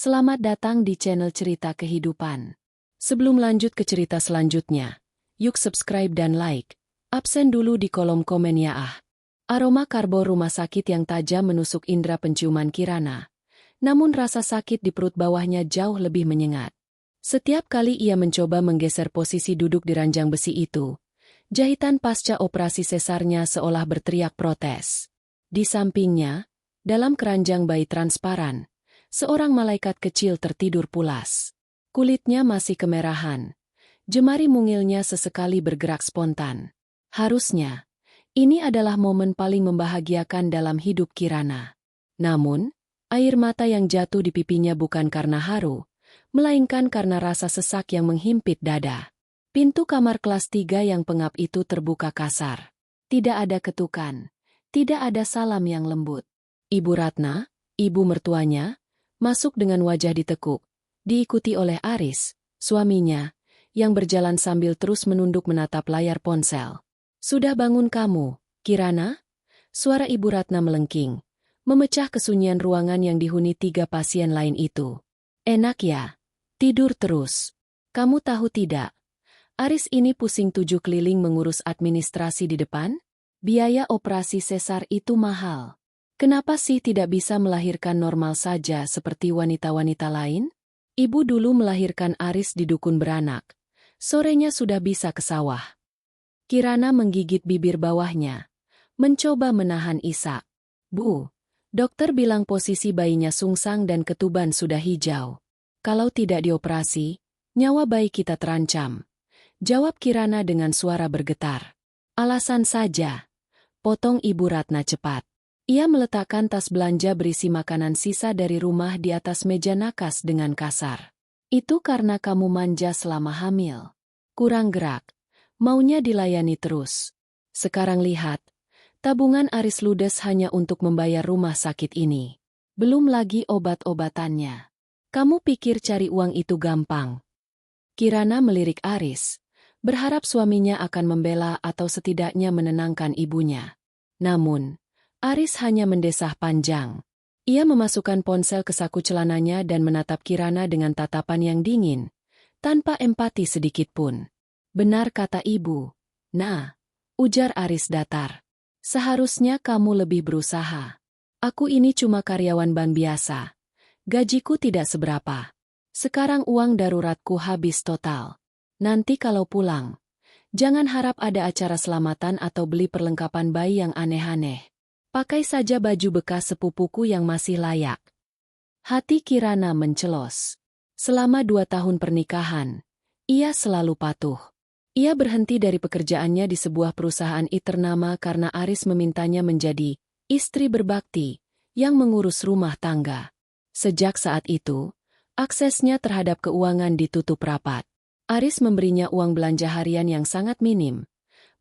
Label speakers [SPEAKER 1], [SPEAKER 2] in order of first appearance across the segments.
[SPEAKER 1] Selamat datang di channel Cerita Kehidupan. Sebelum lanjut ke cerita selanjutnya, yuk subscribe dan like. Absen dulu di kolom komen ya ah. Aroma karbon rumah sakit yang tajam menusuk indera penciuman Kirana. Namun rasa sakit di perut bawahnya jauh lebih menyengat. Setiap kali ia mencoba menggeser posisi duduk di ranjang besi itu, jahitan pasca operasi sesarnya seolah berteriak protes. Di sampingnya, dalam keranjang bayi transparan, seorang malaikat kecil tertidur pulas. Kulitnya masih kemerahan. Jemari mungilnya sesekali bergerak spontan. Harusnya, ini adalah momen paling membahagiakan dalam hidup Kirana. Namun, air mata yang jatuh di pipinya bukan karena haru, melainkan karena rasa sesak yang menghimpit dada. Pintu kamar kelas 3 yang pengap itu terbuka kasar. Tidak ada ketukan. Tidak ada salam yang lembut. Ibu Ratna, ibu mertuanya, masuk dengan wajah ditekuk, diikuti oleh Aris, suaminya, yang berjalan sambil terus menunduk menatap layar ponsel. "Sudah bangun kamu, Kirana?" Suara Ibu Ratna melengking, memecah kesunyian ruangan yang dihuni 3 pasien lain itu. "Enak ya? Tidur terus. Kamu tahu tidak? Aris ini pusing 7 keliling mengurus administrasi di depan? Biaya operasi sesar itu mahal. Kenapa sih tidak bisa melahirkan normal saja seperti wanita-wanita lain? Ibu dulu melahirkan Aris di dukun beranak. Sorenya sudah bisa ke sawah." Kirana menggigit bibir bawahnya, mencoba menahan isak. "Bu, dokter bilang posisi bayinya sungsang dan ketuban sudah hijau. Kalau tidak dioperasi, nyawa bayi kita terancam," jawab Kirana dengan suara bergetar. "Alasan saja," potong Ibu Ratna cepat. Ia meletakkan tas belanja berisi makanan sisa dari rumah di atas meja nakas dengan kasar. "Itu karena kamu manja selama hamil. Kurang gerak, maunya dilayani terus. Sekarang lihat, tabungan Aris ludes hanya untuk membayar rumah sakit ini. Belum lagi obat-obatannya. Kamu pikir cari uang itu gampang?" Kirana melirik Aris, berharap suaminya akan membela atau setidaknya menenangkan ibunya. Namun, Aris hanya mendesah panjang. Ia memasukkan ponsel ke saku celananya dan menatap Kirana dengan tatapan yang dingin, tanpa empati sedikitpun. "Benar kata ibu. Nah," ujar Aris datar. "Seharusnya kamu lebih berusaha. Aku ini cuma karyawan bank biasa. Gajiku tidak seberapa. Sekarang uang daruratku habis total. Nanti kalau pulang, jangan harap ada acara selamatan atau beli perlengkapan bayi yang aneh-aneh. Pakai saja baju bekas sepupuku yang masih layak." Hati Kirana mencelos. Selama 2 tahun pernikahan, ia selalu patuh. Ia berhenti dari pekerjaannya di sebuah perusahaan ternama karena Aris memintanya menjadi istri berbakti yang mengurus rumah tangga. Sejak saat itu, aksesnya terhadap keuangan ditutup rapat. Aris memberinya uang belanja harian yang sangat minim.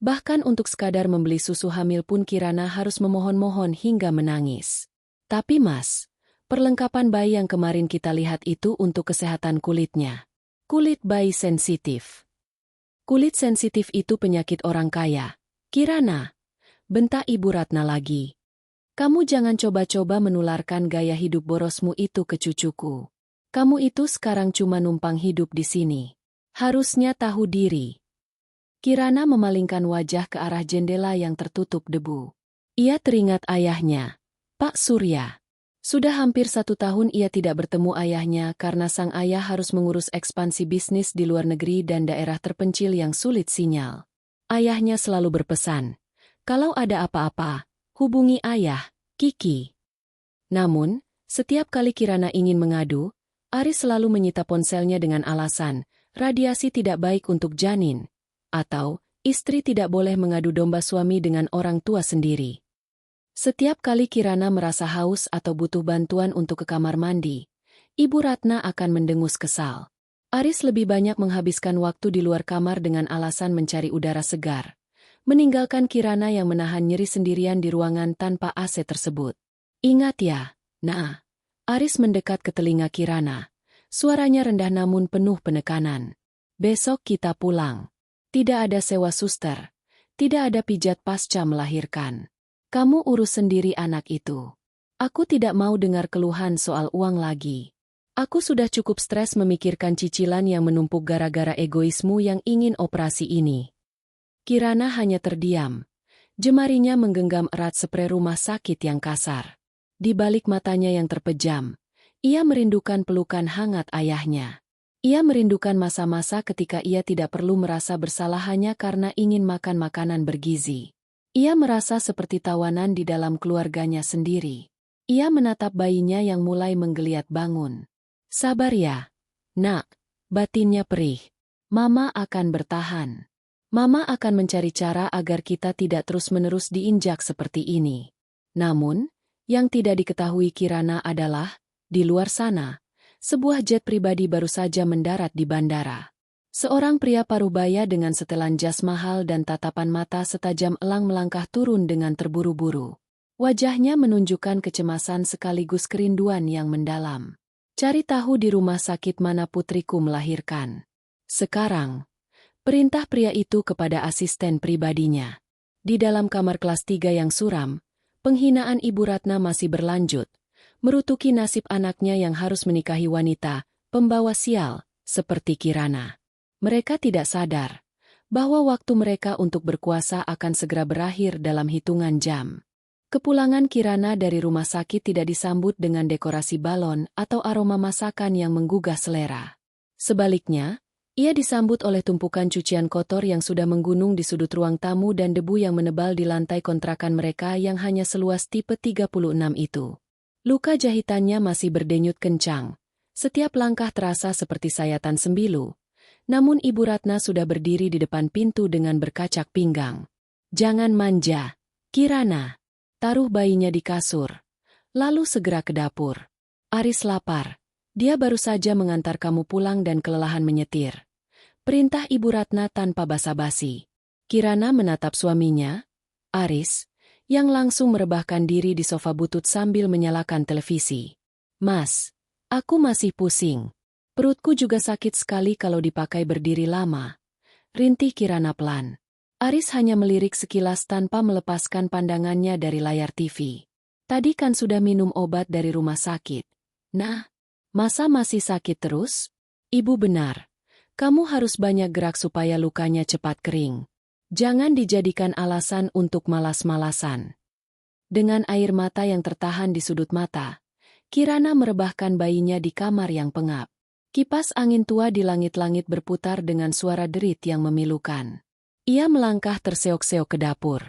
[SPEAKER 1] Bahkan untuk sekadar membeli susu hamil pun Kirana harus memohon-mohon hingga menangis. "Tapi Mas, perlengkapan bayi yang kemarin kita lihat itu untuk kesehatan kulitnya. Kulit bayi sensitif." "Kulit sensitif itu penyakit orang kaya, Kirana," bentak Ibu Ratna lagi. "Kamu jangan coba-coba menularkan gaya hidup borosmu itu ke cucuku. Kamu itu sekarang cuma numpang hidup di sini. Harusnya tahu diri." Kirana memalingkan wajah ke arah jendela yang tertutup debu. Ia teringat ayahnya, Pak Surya. Sudah hampir 1 tahun ia tidak bertemu ayahnya karena sang ayah harus mengurus ekspansi bisnis di luar negeri dan daerah terpencil yang sulit sinyal. Ayahnya selalu berpesan, "Kalau ada apa-apa, hubungi ayah, Kiki." Namun, setiap kali Kirana ingin mengadu, Aris selalu menyita ponselnya dengan alasan, radiasi tidak baik untuk janin. Atau, istri tidak boleh mengadu domba suami dengan orang tua sendiri. Setiap kali Kirana merasa haus atau butuh bantuan untuk ke kamar mandi, Ibu Ratna akan mendengus kesal. Aris lebih banyak menghabiskan waktu di luar kamar dengan alasan mencari udara segar, meninggalkan Kirana yang menahan nyeri sendirian di ruangan tanpa AC tersebut. "Ingat ya, Nah." Aris mendekat ke telinga Kirana. Suaranya rendah namun penuh penekanan. "Besok kita pulang. Tidak ada sewa suster. Tidak ada pijat pasca melahirkan. Kamu urus sendiri anak itu. Aku tidak mau dengar keluhan soal uang lagi." Aku sudah cukup stres memikirkan cicilan yang menumpuk gara-gara egoismu yang ingin operasi ini. Kirana hanya terdiam. Jemarinya menggenggam erat sprei rumah sakit yang kasar. Di balik matanya yang terpejam, ia merindukan pelukan hangat ayahnya. Ia merindukan masa-masa ketika ia tidak perlu merasa bersalah hanya karena ingin makan makanan bergizi. Ia merasa seperti tawanan di dalam keluarganya sendiri. Ia menatap bayinya yang mulai menggeliat bangun. Sabar ya, nak, batinnya perih. Mama akan bertahan. Mama akan mencari cara agar kita tidak terus-menerus diinjak seperti ini. Namun, yang tidak diketahui Kirana adalah, di luar sana, sebuah jet pribadi baru saja mendarat di bandara. Seorang pria parubaya dengan setelan jas mahal dan tatapan mata setajam elang melangkah turun dengan terburu-buru. Wajahnya menunjukkan kecemasan sekaligus kerinduan yang mendalam. Cari tahu di rumah sakit mana putriku melahirkan. Sekarang, perintah pria itu kepada asisten pribadinya. Di dalam kamar kelas 3 yang suram, penghinaan Ibu Ratna masih berlanjut, merutuki nasib anaknya yang harus menikahi wanita, pembawa sial, seperti Kirana. Mereka tidak sadar bahwa waktu mereka untuk berkuasa akan segera berakhir dalam hitungan jam. Kepulangan Kirana dari rumah sakit tidak disambut dengan dekorasi balon atau aroma masakan yang menggugah selera. Sebaliknya, ia disambut oleh tumpukan cucian kotor yang sudah menggunung di sudut ruang tamu dan debu yang menebal di lantai kontrakan mereka yang hanya seluas tipe 36 itu. Luka jahitannya masih berdenyut kencang. Setiap langkah terasa seperti sayatan sembilu. Namun Ibu Ratna sudah berdiri di depan pintu dengan berkacak pinggang. Jangan manja, Kirana. Taruh bayinya di kasur. Lalu segera ke dapur. Aris lapar. Dia baru saja mengantar kamu pulang dan kelelahan menyetir. Perintah Ibu Ratna tanpa basa-basi. Kirana menatap suaminya, Aris, yang langsung merebahkan diri di sofa butut sambil menyalakan televisi. Mas, aku masih pusing. Perutku juga sakit sekali kalau dipakai berdiri lama. Rintih Kirana pelan. Aris hanya melirik sekilas tanpa melepaskan pandangannya dari layar TV. Tadi kan sudah minum obat dari rumah sakit. Nah, masa masih sakit terus? Ibu benar. Kamu harus banyak gerak supaya lukanya cepat kering. Jangan dijadikan alasan untuk malas-malasan. Dengan air mata yang tertahan di sudut mata, Kirana merebahkan bayinya di kamar yang pengap. Kipas angin tua di langit-langit berputar dengan suara derit yang memilukan. Ia melangkah terseok-seok ke dapur.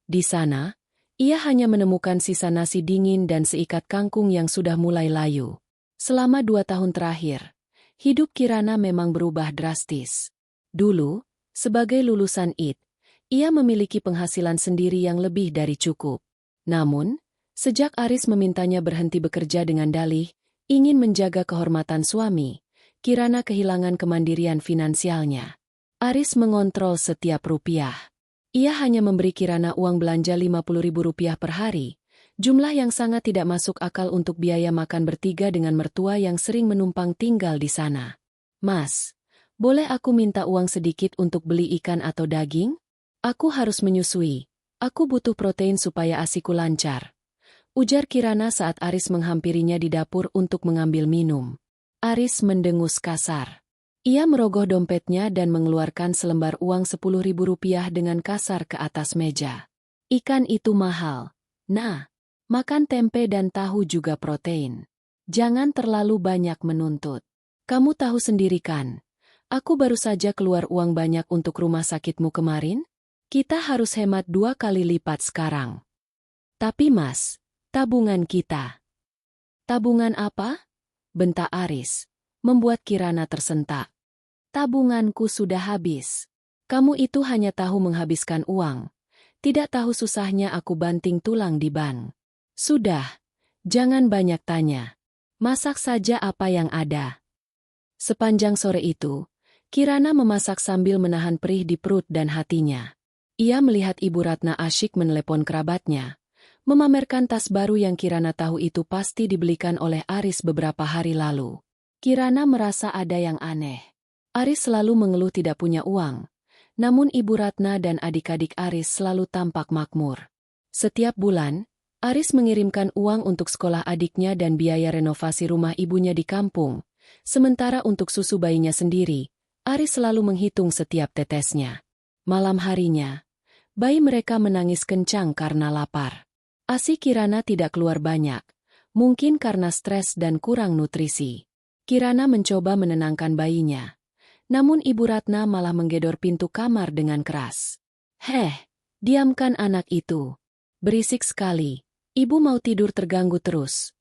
[SPEAKER 1] Di sana, ia hanya menemukan sisa nasi dingin dan seikat kangkung yang sudah mulai layu. Selama 2 tahun terakhir, hidup Kirana memang berubah drastis. Dulu, sebagai lulusan IT, ia memiliki penghasilan sendiri yang lebih dari cukup. Namun, sejak Aris memintanya berhenti bekerja dengan dalih, ingin menjaga kehormatan suami, Kirana kehilangan kemandirian finansialnya. Aris mengontrol setiap rupiah. Ia hanya memberi Kirana uang belanja Rp50.000 per hari, jumlah yang sangat tidak masuk akal untuk biaya makan bertiga dengan mertua yang sering menumpang tinggal di sana. Mas, boleh aku minta uang sedikit untuk beli ikan atau daging? Aku harus menyusui. Aku butuh protein supaya ASIku lancar. Ujar Kirana saat Aris menghampirinya di dapur untuk mengambil minum. Aris mendengus kasar. Ia merogoh dompetnya dan mengeluarkan selembar uang Rp10.000 dengan kasar ke atas meja. Ikan itu mahal. Nah, makan tempe dan tahu juga protein. Jangan terlalu banyak menuntut. Kamu tahu sendiri kan, aku baru saja keluar uang banyak untuk rumah sakitmu kemarin? Kita harus hemat 2 kali lipat sekarang. Tapi Mas, tabungan kita. Tabungan apa? Bentak Aris, membuat Kirana tersentak. Tabunganku sudah habis. Kamu itu hanya tahu menghabiskan uang. Tidak tahu susahnya aku banting tulang di bank. Sudah, jangan banyak tanya. Masak saja apa yang ada. Sepanjang sore itu, Kirana memasak sambil menahan perih di perut dan hatinya. Ia melihat Ibu Ratna asyik menelepon kerabatnya, memamerkan tas baru yang Kirana tahu itu pasti dibelikan oleh Aris beberapa hari lalu. Kirana merasa ada yang aneh. Aris selalu mengeluh tidak punya uang, namun Ibu Ratna dan adik-adik Aris selalu tampak makmur. Setiap bulan, Aris mengirimkan uang untuk sekolah adiknya dan biaya renovasi rumah ibunya di kampung. Sementara untuk susu bayinya sendiri, Aris selalu menghitung setiap tetesnya. Malam harinya, bayi mereka menangis kencang karena lapar. ASI Kirana tidak keluar banyak, mungkin karena stres dan kurang nutrisi. Kirana mencoba menenangkan bayinya. Namun Ibu Ratna malah menggedor pintu kamar dengan keras. Diamkan anak itu. Berisik sekali. Ibu mau tidur terganggu terus.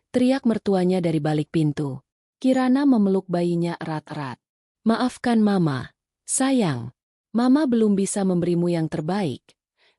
[SPEAKER 1] Teriak mertuanya dari balik pintu. Kirana memeluk bayinya erat-erat. Maafkan Mama. Sayang. Mama belum bisa memberimu yang terbaik.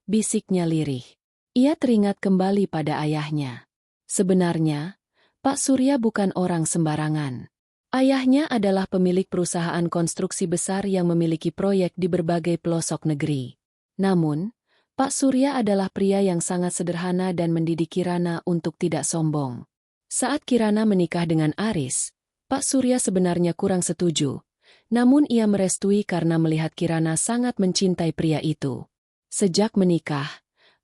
[SPEAKER 1] Bisiknya lirih. Ia teringat kembali pada ayahnya. Sebenarnya, Pak Surya bukan orang sembarangan. Ayahnya adalah pemilik perusahaan konstruksi besar yang memiliki proyek di berbagai pelosok negeri. Namun, Pak Surya adalah pria yang sangat sederhana dan mendidik Kirana untuk tidak sombong. Saat Kirana menikah dengan Aris, Pak Surya sebenarnya kurang setuju. Namun ia merestui karena melihat Kirana sangat mencintai pria itu. Sejak menikah,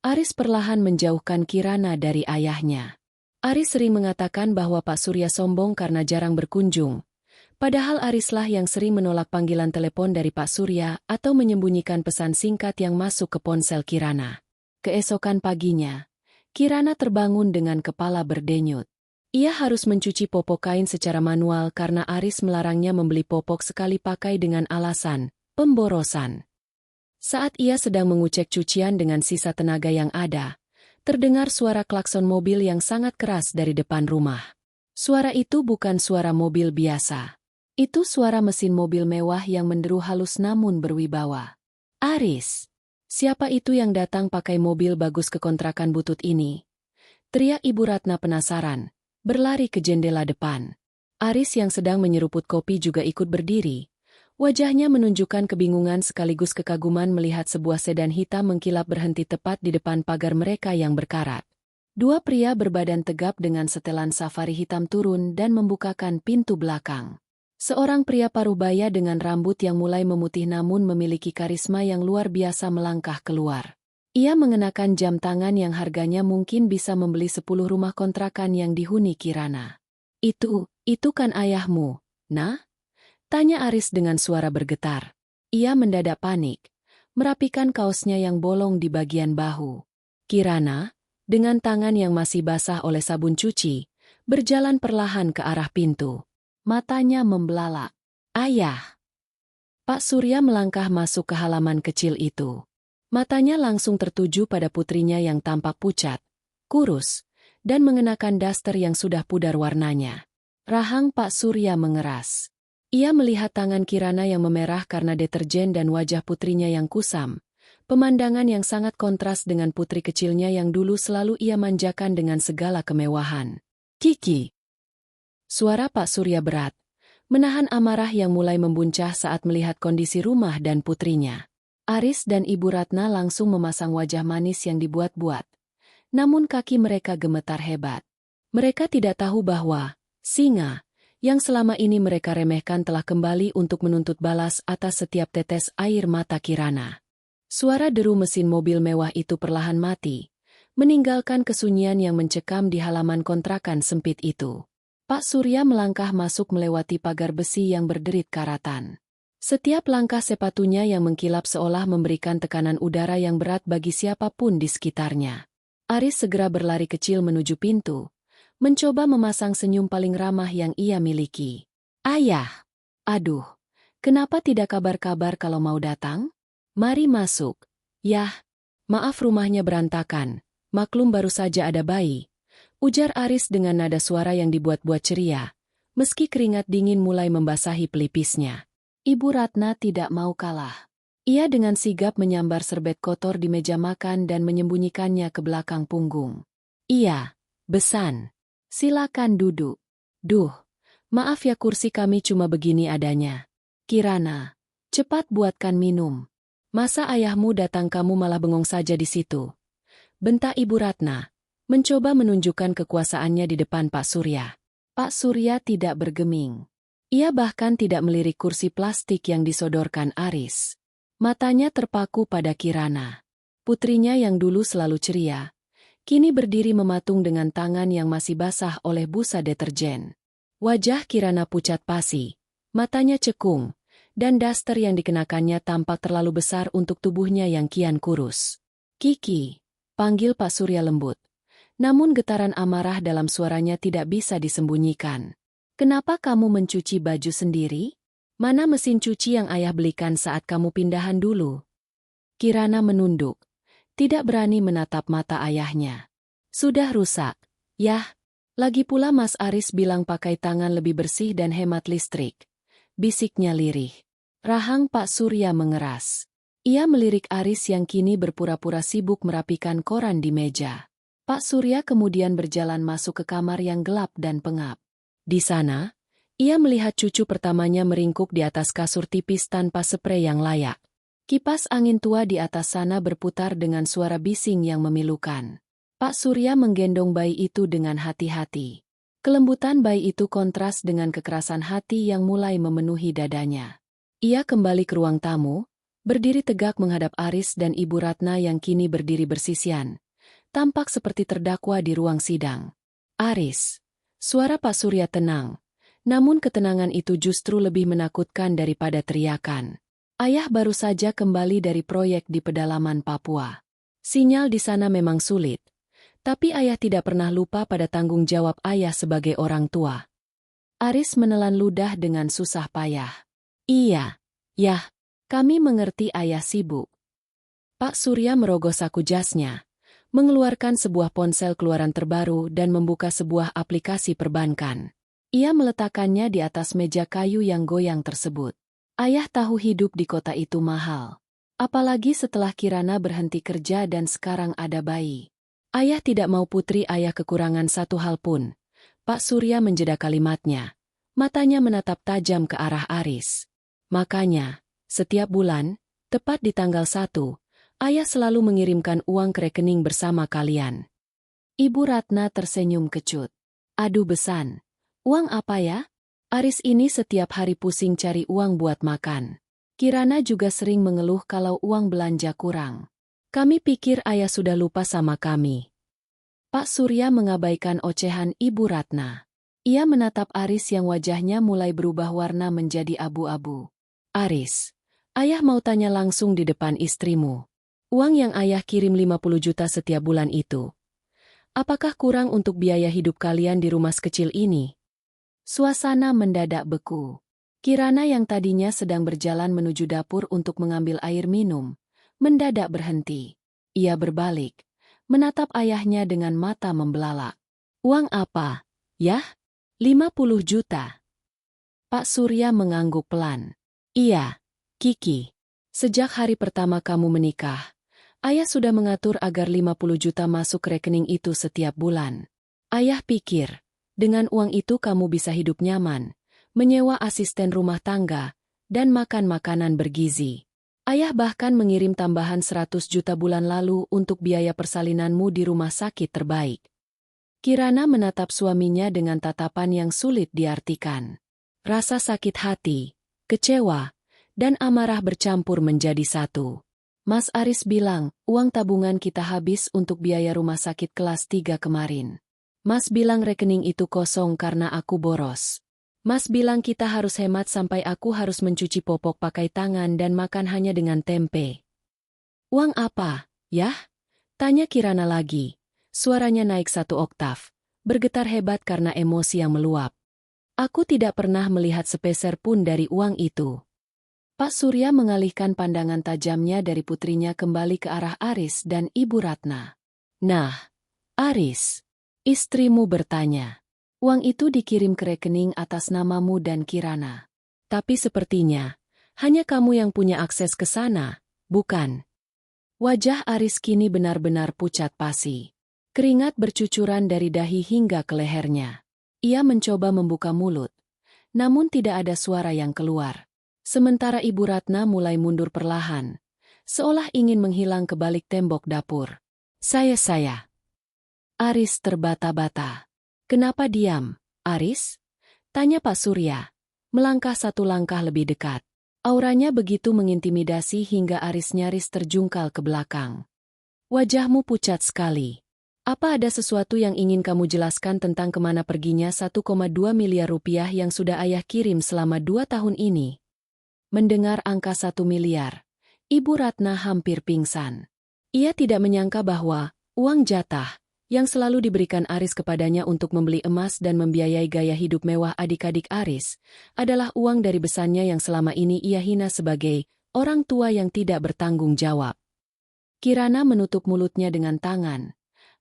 [SPEAKER 1] Aris perlahan menjauhkan Kirana dari ayahnya. Aris sering mengatakan bahwa Pak Surya sombong karena jarang berkunjung. Padahal Arislah yang sering menolak panggilan telepon dari Pak Surya atau menyembunyikan pesan singkat yang masuk ke ponsel Kirana. Keesokan paginya, Kirana terbangun dengan kepala berdenyut. Ia harus mencuci popok kain secara manual karena Aris melarangnya membeli popok sekali pakai dengan alasan pemborosan. Saat ia sedang mengucek cucian dengan sisa tenaga yang ada, terdengar suara klakson mobil yang sangat keras dari depan rumah. Suara itu bukan suara mobil biasa. Itu suara mesin mobil mewah yang menderu halus namun berwibawa. Aris! Siapa itu yang datang pakai mobil bagus ke kontrakan butut ini? Teriak Ibu Ratna penasaran, berlari ke jendela depan. Aris yang sedang menyeruput kopi juga ikut berdiri. Wajahnya menunjukkan kebingungan sekaligus kekaguman melihat sebuah sedan hitam mengkilap berhenti tepat di depan pagar mereka yang berkarat. Dua pria berbadan tegap dengan setelan safari hitam turun dan membukakan pintu belakang. Seorang pria paruh baya dengan rambut yang mulai memutih namun memiliki karisma yang luar biasa melangkah keluar. Ia mengenakan jam tangan yang harganya mungkin bisa membeli 10 rumah kontrakan yang dihuni Kirana. Itu kan ayahmu, nah? Tanya Aris dengan suara bergetar. Ia mendadak panik, merapikan kaosnya yang bolong di bagian bahu. Kirana, dengan tangan yang masih basah oleh sabun cuci, berjalan perlahan ke arah pintu. Matanya membelalak. Ayah! Pak Surya melangkah masuk ke halaman kecil itu. Matanya langsung tertuju pada putrinya yang tampak pucat, kurus, dan mengenakan daster yang sudah pudar warnanya. Rahang Pak Surya mengeras. Ia melihat tangan Kirana yang memerah karena deterjen dan wajah putrinya yang kusam. Pemandangan yang sangat kontras dengan putri kecilnya yang dulu selalu ia manjakan dengan segala kemewahan. Kiki! Suara Pak Surya berat, menahan amarah yang mulai membuncah saat melihat kondisi rumah dan putrinya. Aris dan Ibu Ratna langsung memasang wajah manis yang dibuat-buat. Namun kaki mereka gemetar hebat. Mereka tidak tahu bahwa singa, yang selama ini mereka remehkan telah kembali untuk menuntut balas atas setiap tetes air mata Kirana. Suara deru mesin mobil mewah itu perlahan mati, meninggalkan kesunyian yang mencekam di halaman kontrakan sempit itu. Pak Surya melangkah masuk melewati pagar besi yang berderit karatan. Setiap langkah sepatunya yang mengkilap seolah memberikan tekanan udara yang berat bagi siapapun di sekitarnya. Aris segera berlari kecil menuju pintu, mencoba memasang senyum paling ramah yang ia miliki. Ayah! Aduh, kenapa tidak kabar-kabar kalau mau datang? Mari masuk. Yah, maaf rumahnya berantakan, maklum baru saja ada bayi. Ujar Aris dengan nada suara yang dibuat-buat ceria, meski keringat dingin mulai membasahi pelipisnya. Ibu Ratna tidak mau kalah. Ia dengan sigap menyambar serbet kotor di meja makan dan menyembunyikannya ke belakang punggung. Iya, besan. Silakan duduk. Duh, maaf ya kursi kami cuma begini adanya. Kirana, cepat buatkan minum. Masa ayahmu datang kamu malah bengong saja di situ? Bentak Ibu Ratna, mencoba menunjukkan kekuasaannya di depan Pak Surya. Pak Surya tidak bergeming. Ia bahkan tidak melirik kursi plastik yang disodorkan Aris. Matanya terpaku pada Kirana. Putrinya yang dulu selalu ceria, kini berdiri mematung dengan tangan yang masih basah oleh busa deterjen. Wajah Kirana pucat pasi, matanya cekung, dan daster yang dikenakannya tampak terlalu besar untuk tubuhnya yang kian kurus. "Kiki," panggil Pak Surya lembut. Namun getaran amarah dalam suaranya tidak bisa disembunyikan. "Kenapa kamu mencuci baju sendiri? Mana mesin cuci yang ayah belikan saat kamu pindahan dulu?" Kirana menunduk, tidak berani menatap mata ayahnya. "Sudah rusak, yah. Lagi pula Mas Aris bilang pakai tangan lebih bersih dan hemat listrik," bisiknya lirih. Rahang Pak Surya mengeras. Ia melirik Aris yang kini berpura-pura sibuk merapikan koran di meja. Pak Surya kemudian berjalan masuk ke kamar yang gelap dan pengap. Di sana, ia melihat cucu pertamanya meringkuk di atas kasur tipis tanpa sprei yang layak. Kipas angin tua di atas sana berputar dengan suara bising yang memilukan. Pak Surya menggendong bayi itu dengan hati-hati. Kelembutan bayi itu kontras dengan kekerasan hati yang mulai memenuhi dadanya. Ia kembali ke ruang tamu, berdiri tegak menghadap Aris dan Ibu Ratna yang kini berdiri bersisian. Tampak seperti terdakwa di ruang sidang. "Aris." Suara Pak Surya tenang. Namun ketenangan itu justru lebih menakutkan daripada teriakan. "Ayah baru saja kembali dari proyek di pedalaman Papua. Sinyal di sana memang sulit. Tapi ayah tidak pernah lupa pada tanggung jawab ayah sebagai orang tua." Aris menelan ludah dengan susah payah. "Iya, yah, kami mengerti ayah sibuk." Pak Surya merogoh saku jasnya, mengeluarkan sebuah ponsel keluaran terbaru dan membuka sebuah aplikasi perbankan. Ia meletakkannya di atas meja kayu yang goyang tersebut. Ayah tahu hidup di kota itu mahal. Apalagi setelah Kirana berhenti kerja dan sekarang ada bayi. Ayah tidak mau putri ayah kekurangan satu hal pun. Pak Surya menjeda kalimatnya. Matanya menatap tajam ke arah Aris. "Makanya, setiap bulan, tepat di tanggal 1, ayah selalu mengirimkan uang ke rekening bersama kalian." Ibu Ratna tersenyum kecut. "Aduh besan. Uang apa ya? Aris ini setiap hari pusing cari uang buat makan. Kirana juga sering mengeluh kalau uang belanja kurang. Kami pikir ayah sudah lupa sama kami." Pak Surya mengabaikan ocehan Ibu Ratna. Ia menatap Aris yang wajahnya mulai berubah warna menjadi abu-abu. "Aris, ayah mau tanya langsung di depan istrimu. Uang yang ayah kirim 50 juta setiap bulan itu, apakah kurang untuk biaya hidup kalian di rumah sekecil ini?" Suasana mendadak beku. Kirana yang tadinya sedang berjalan menuju dapur untuk mengambil air minum, mendadak berhenti. Ia berbalik, menatap ayahnya dengan mata membelalak. "Uang apa? Yah? 50 juta. Pak Surya mengangguk pelan. "Iya, Kiki. Sejak hari pertama kamu menikah, ayah sudah mengatur agar 50 juta masuk ke rekening itu setiap bulan. Ayah pikir, dengan uang itu kamu bisa hidup nyaman, menyewa asisten rumah tangga, dan makan makanan bergizi. Ayah bahkan mengirim tambahan 100 juta bulan lalu untuk biaya persalinanmu di rumah sakit terbaik." Kirana menatap suaminya dengan tatapan yang sulit diartikan. Rasa sakit hati, kecewa, dan amarah bercampur menjadi satu. "Mas Aris bilang, uang tabungan kita habis untuk biaya rumah sakit kelas 3 kemarin. Mas bilang rekening itu kosong karena aku boros. Mas bilang kita harus hemat sampai aku harus mencuci popok pakai tangan dan makan hanya dengan tempe." "Uang apa, yah?" tanya Kirana lagi. Suaranya naik 1 oktav, bergetar hebat karena emosi yang meluap. "Aku tidak pernah melihat sepeser pun dari uang itu." Pak Surya mengalihkan pandangan tajamnya dari putrinya kembali ke arah Aris dan Ibu Ratna. "Nah, Aris," istrimu bertanya, "uang itu dikirim ke rekening atas namamu dan Kirana. Tapi sepertinya, hanya kamu yang punya akses ke sana, bukan?" Wajah Aris kini benar-benar pucat pasi. Keringat bercucuran dari dahi hingga ke lehernya. Ia mencoba membuka mulut, namun tidak ada suara yang keluar. Sementara Ibu Ratna mulai mundur perlahan, seolah ingin menghilang ke balik tembok dapur. Saya. Aris terbata-bata. "Kenapa diam, Aris?" tanya Pak Surya, melangkah 1 langkah lebih dekat. Auranya begitu mengintimidasi hingga Aris nyaris terjungkal ke belakang. "Wajahmu pucat sekali. Apa ada sesuatu yang ingin kamu jelaskan tentang kemana perginya 1,2 miliar rupiah yang sudah ayah kirim selama 2 tahun ini? Mendengar angka 1 miliar, Ibu Ratna hampir pingsan. Ia tidak menyangka bahwa uang jatah yang selalu diberikan Aris kepadanya untuk membeli emas dan membiayai gaya hidup mewah adik-adik Aris adalah uang dari besannya yang selama ini ia hina sebagai orang tua yang tidak bertanggung jawab. Kirana menutup mulutnya dengan tangan.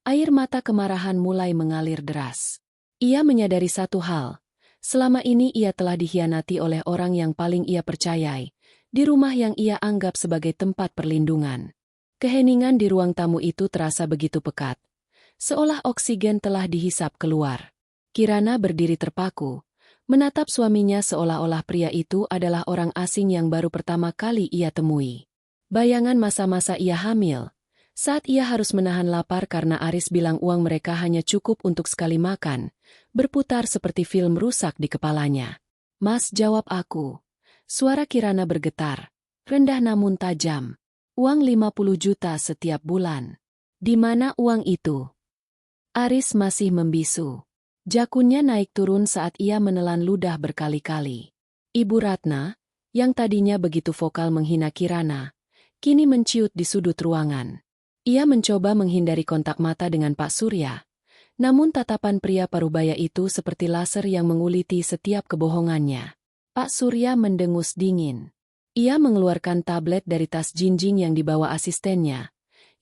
[SPEAKER 1] Air mata kemarahan mulai mengalir deras. Ia menyadari satu hal. Selama ini ia telah dikhianati oleh orang yang paling ia percayai, di rumah yang ia anggap sebagai tempat perlindungan. Keheningan di ruang tamu itu terasa begitu pekat, seolah oksigen telah dihisap keluar. Kirana berdiri terpaku, menatap suaminya seolah-olah pria itu adalah orang asing yang baru pertama kali ia temui. Bayangan masa-masa ia hamil, saat ia harus menahan lapar karena Aris bilang uang mereka hanya cukup untuk sekali makan, berputar seperti film rusak di kepalanya. "Mas, jawab aku." Suara Kirana bergetar, rendah namun tajam. "Uang 50 juta setiap bulan. Di mana uang itu?" Aris masih membisu. Jakunnya naik turun saat ia menelan ludah berkali-kali. Ibu Ratna, yang tadinya begitu vokal menghina Kirana, kini menciut di sudut ruangan. Ia mencoba menghindari kontak mata dengan Pak Surya, namun tatapan pria parubaya itu seperti laser yang menguliti setiap kebohongannya. Pak Surya mendengus dingin. Ia mengeluarkan tablet dari tas jinjing yang dibawa asistennya,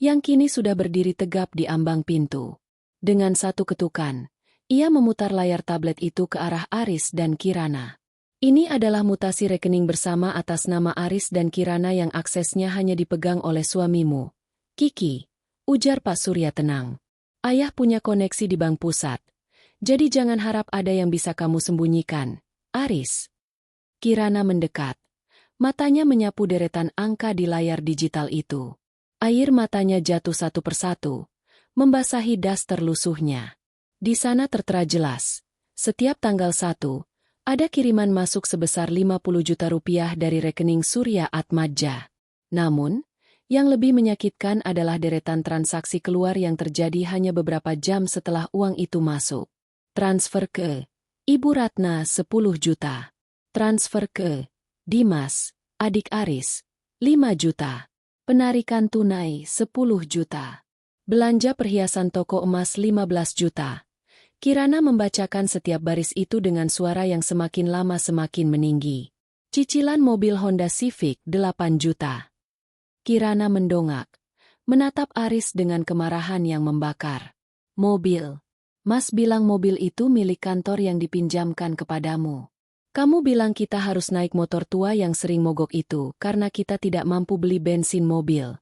[SPEAKER 1] yang kini sudah berdiri tegap di ambang pintu. Dengan satu ketukan, ia memutar layar tablet itu ke arah Aris dan Kirana. "Ini adalah mutasi rekening bersama atas nama Aris dan Kirana yang aksesnya hanya dipegang oleh suamimu, Kiki," ujar Pak Surya tenang. "Ayah punya koneksi di bank pusat, jadi jangan harap ada yang bisa kamu sembunyikan, Aris." Kirana mendekat. Matanya menyapu deretan angka di layar digital itu. Air matanya jatuh satu persatu, membasahi daster lusuhnya. Di sana tertera jelas, setiap tanggal 1, ada kiriman masuk sebesar 50 juta rupiah dari rekening Surya Atmadja. Namun, yang lebih menyakitkan adalah deretan transaksi keluar yang terjadi hanya beberapa jam setelah uang itu masuk. Transfer ke Ibu Ratna 10 juta. Transfer ke Dimas, adik Aris, 5 juta. Penarikan tunai 10 juta. Belanja perhiasan toko emas 15 juta. Kirana membacakan setiap baris itu dengan suara yang semakin lama semakin meninggi. Cicilan mobil Honda Civic 8 juta. Kirana mendongak, menatap Aris dengan kemarahan yang membakar. "Mobil. Mas bilang mobil itu milik kantor yang dipinjamkan kepadamu. Kamu bilang kita harus naik motor tua yang sering mogok itu karena kita tidak mampu beli bensin mobil.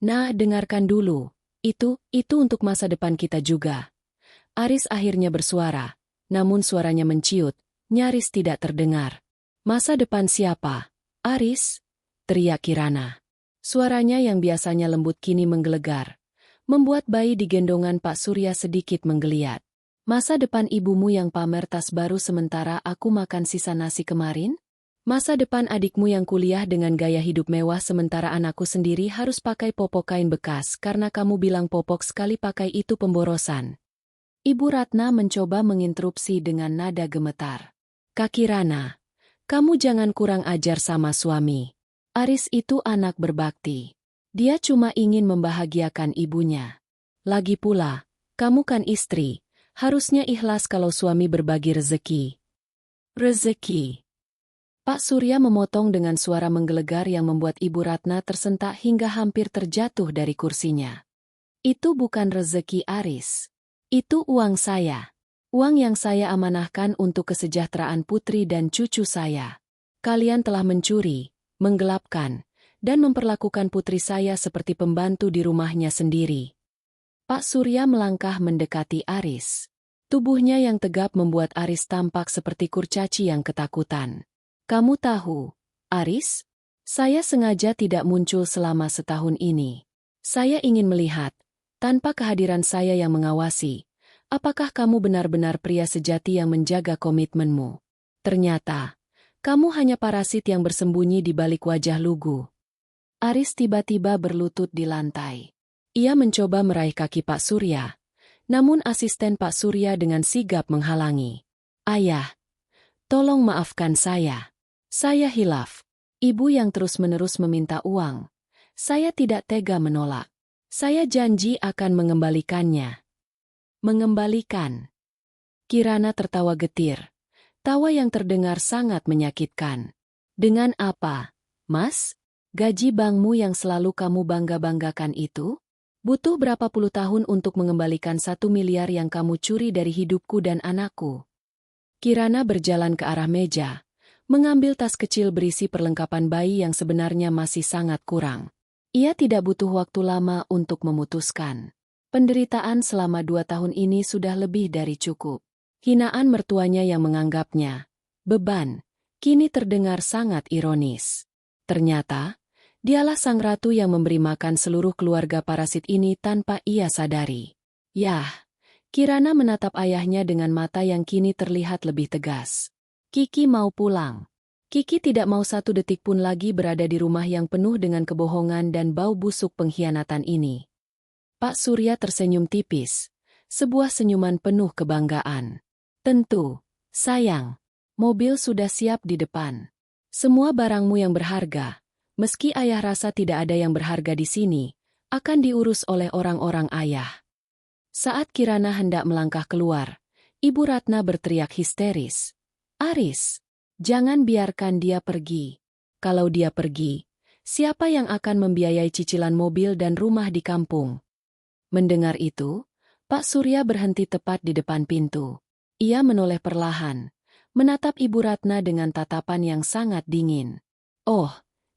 [SPEAKER 1] Nah, dengarkan dulu. Itu untuk masa depan kita juga." Aris akhirnya bersuara, namun suaranya menciut, nyaris tidak terdengar. "Masa depan siapa? Aris?" teriak Kirana. Suaranya yang biasanya lembut kini menggelegar, membuat bayi di gendongan Pak Surya sedikit menggeliat. "Masa depan ibumu yang pamer tas baru sementara aku makan sisa nasi kemarin? Masa depan adikmu yang kuliah dengan gaya hidup mewah sementara anakku sendiri harus pakai popok kain bekas karena kamu bilang popok sekali pakai itu pemborosan." Ibu Ratna mencoba menginterupsi dengan nada gemetar. "Kak Kirana, kamu jangan kurang ajar sama suami. Aris itu anak berbakti. Dia cuma ingin membahagiakan ibunya. Lagi pula, kamu kan istri, harusnya ikhlas kalau suami berbagi rezeki." "Rezeki?" Pak Surya memotong dengan suara menggelegar yang membuat Ibu Ratna tersentak hingga hampir terjatuh dari kursinya. "Itu bukan rezeki Aris. Itu uang saya. Uang yang saya amanahkan untuk kesejahteraan putri dan cucu saya. Kalian telah mencuri, menggelapkan, dan memperlakukan putri saya seperti pembantu di rumahnya sendiri." Pak Surya melangkah mendekati Aris. Tubuhnya yang tegap membuat Aris tampak seperti kurcaci yang ketakutan. "Kamu tahu, Aris? Saya sengaja tidak muncul selama setahun ini. Saya ingin melihat, tanpa kehadiran saya yang mengawasi, apakah kamu benar-benar pria sejati yang menjaga komitmenmu. Ternyata, kamu hanya parasit yang bersembunyi di balik wajah lugu." Aris tiba-tiba berlutut di lantai. Ia mencoba meraih kaki Pak Surya, namun asisten Pak Surya dengan sigap menghalangi. Ayah, tolong maafkan saya. Saya hilaf. Ibu yang terus-menerus meminta uang. Saya tidak tega menolak. Saya janji akan mengembalikannya. Mengembalikan. Kirana tertawa getir. Tawa yang terdengar sangat menyakitkan. Dengan apa, Mas? Gaji bankmu yang selalu kamu bangga-banggakan itu? Butuh berapa puluh tahun untuk mengembalikan 1 miliar yang kamu curi dari hidupku dan anakku? Kirana berjalan ke arah meja, mengambil tas kecil berisi perlengkapan bayi yang sebenarnya masih sangat kurang. Ia tidak butuh waktu lama untuk memutuskan. Penderitaan selama 2 tahun ini sudah lebih dari cukup. Hinaan mertuanya yang menganggapnya beban, kini terdengar sangat ironis. Ternyata, dialah sang ratu yang memberi makan seluruh keluarga parasit ini tanpa ia sadari. Yah, Kirana menatap ayahnya dengan mata yang kini terlihat lebih tegas. Kiki mau pulang. Kiki tidak mau 1 detik pun lagi berada di rumah yang penuh dengan kebohongan dan bau busuk pengkhianatan ini. Pak Surya tersenyum tipis, sebuah senyuman penuh kebanggaan. Tentu, sayang, mobil sudah siap di depan. Semua barangmu yang berharga, meski ayah rasa tidak ada yang berharga di sini, akan diurus oleh orang-orang ayah. Saat Kirana hendak melangkah keluar, Ibu Ratna berteriak histeris. Aris, jangan biarkan dia pergi. Kalau dia pergi, siapa yang akan membiayai cicilan mobil dan rumah di kampung? Mendengar itu, Pak Surya berhenti tepat di depan pintu. Ia menoleh perlahan, menatap Ibu Ratna dengan tatapan yang sangat dingin. Oh,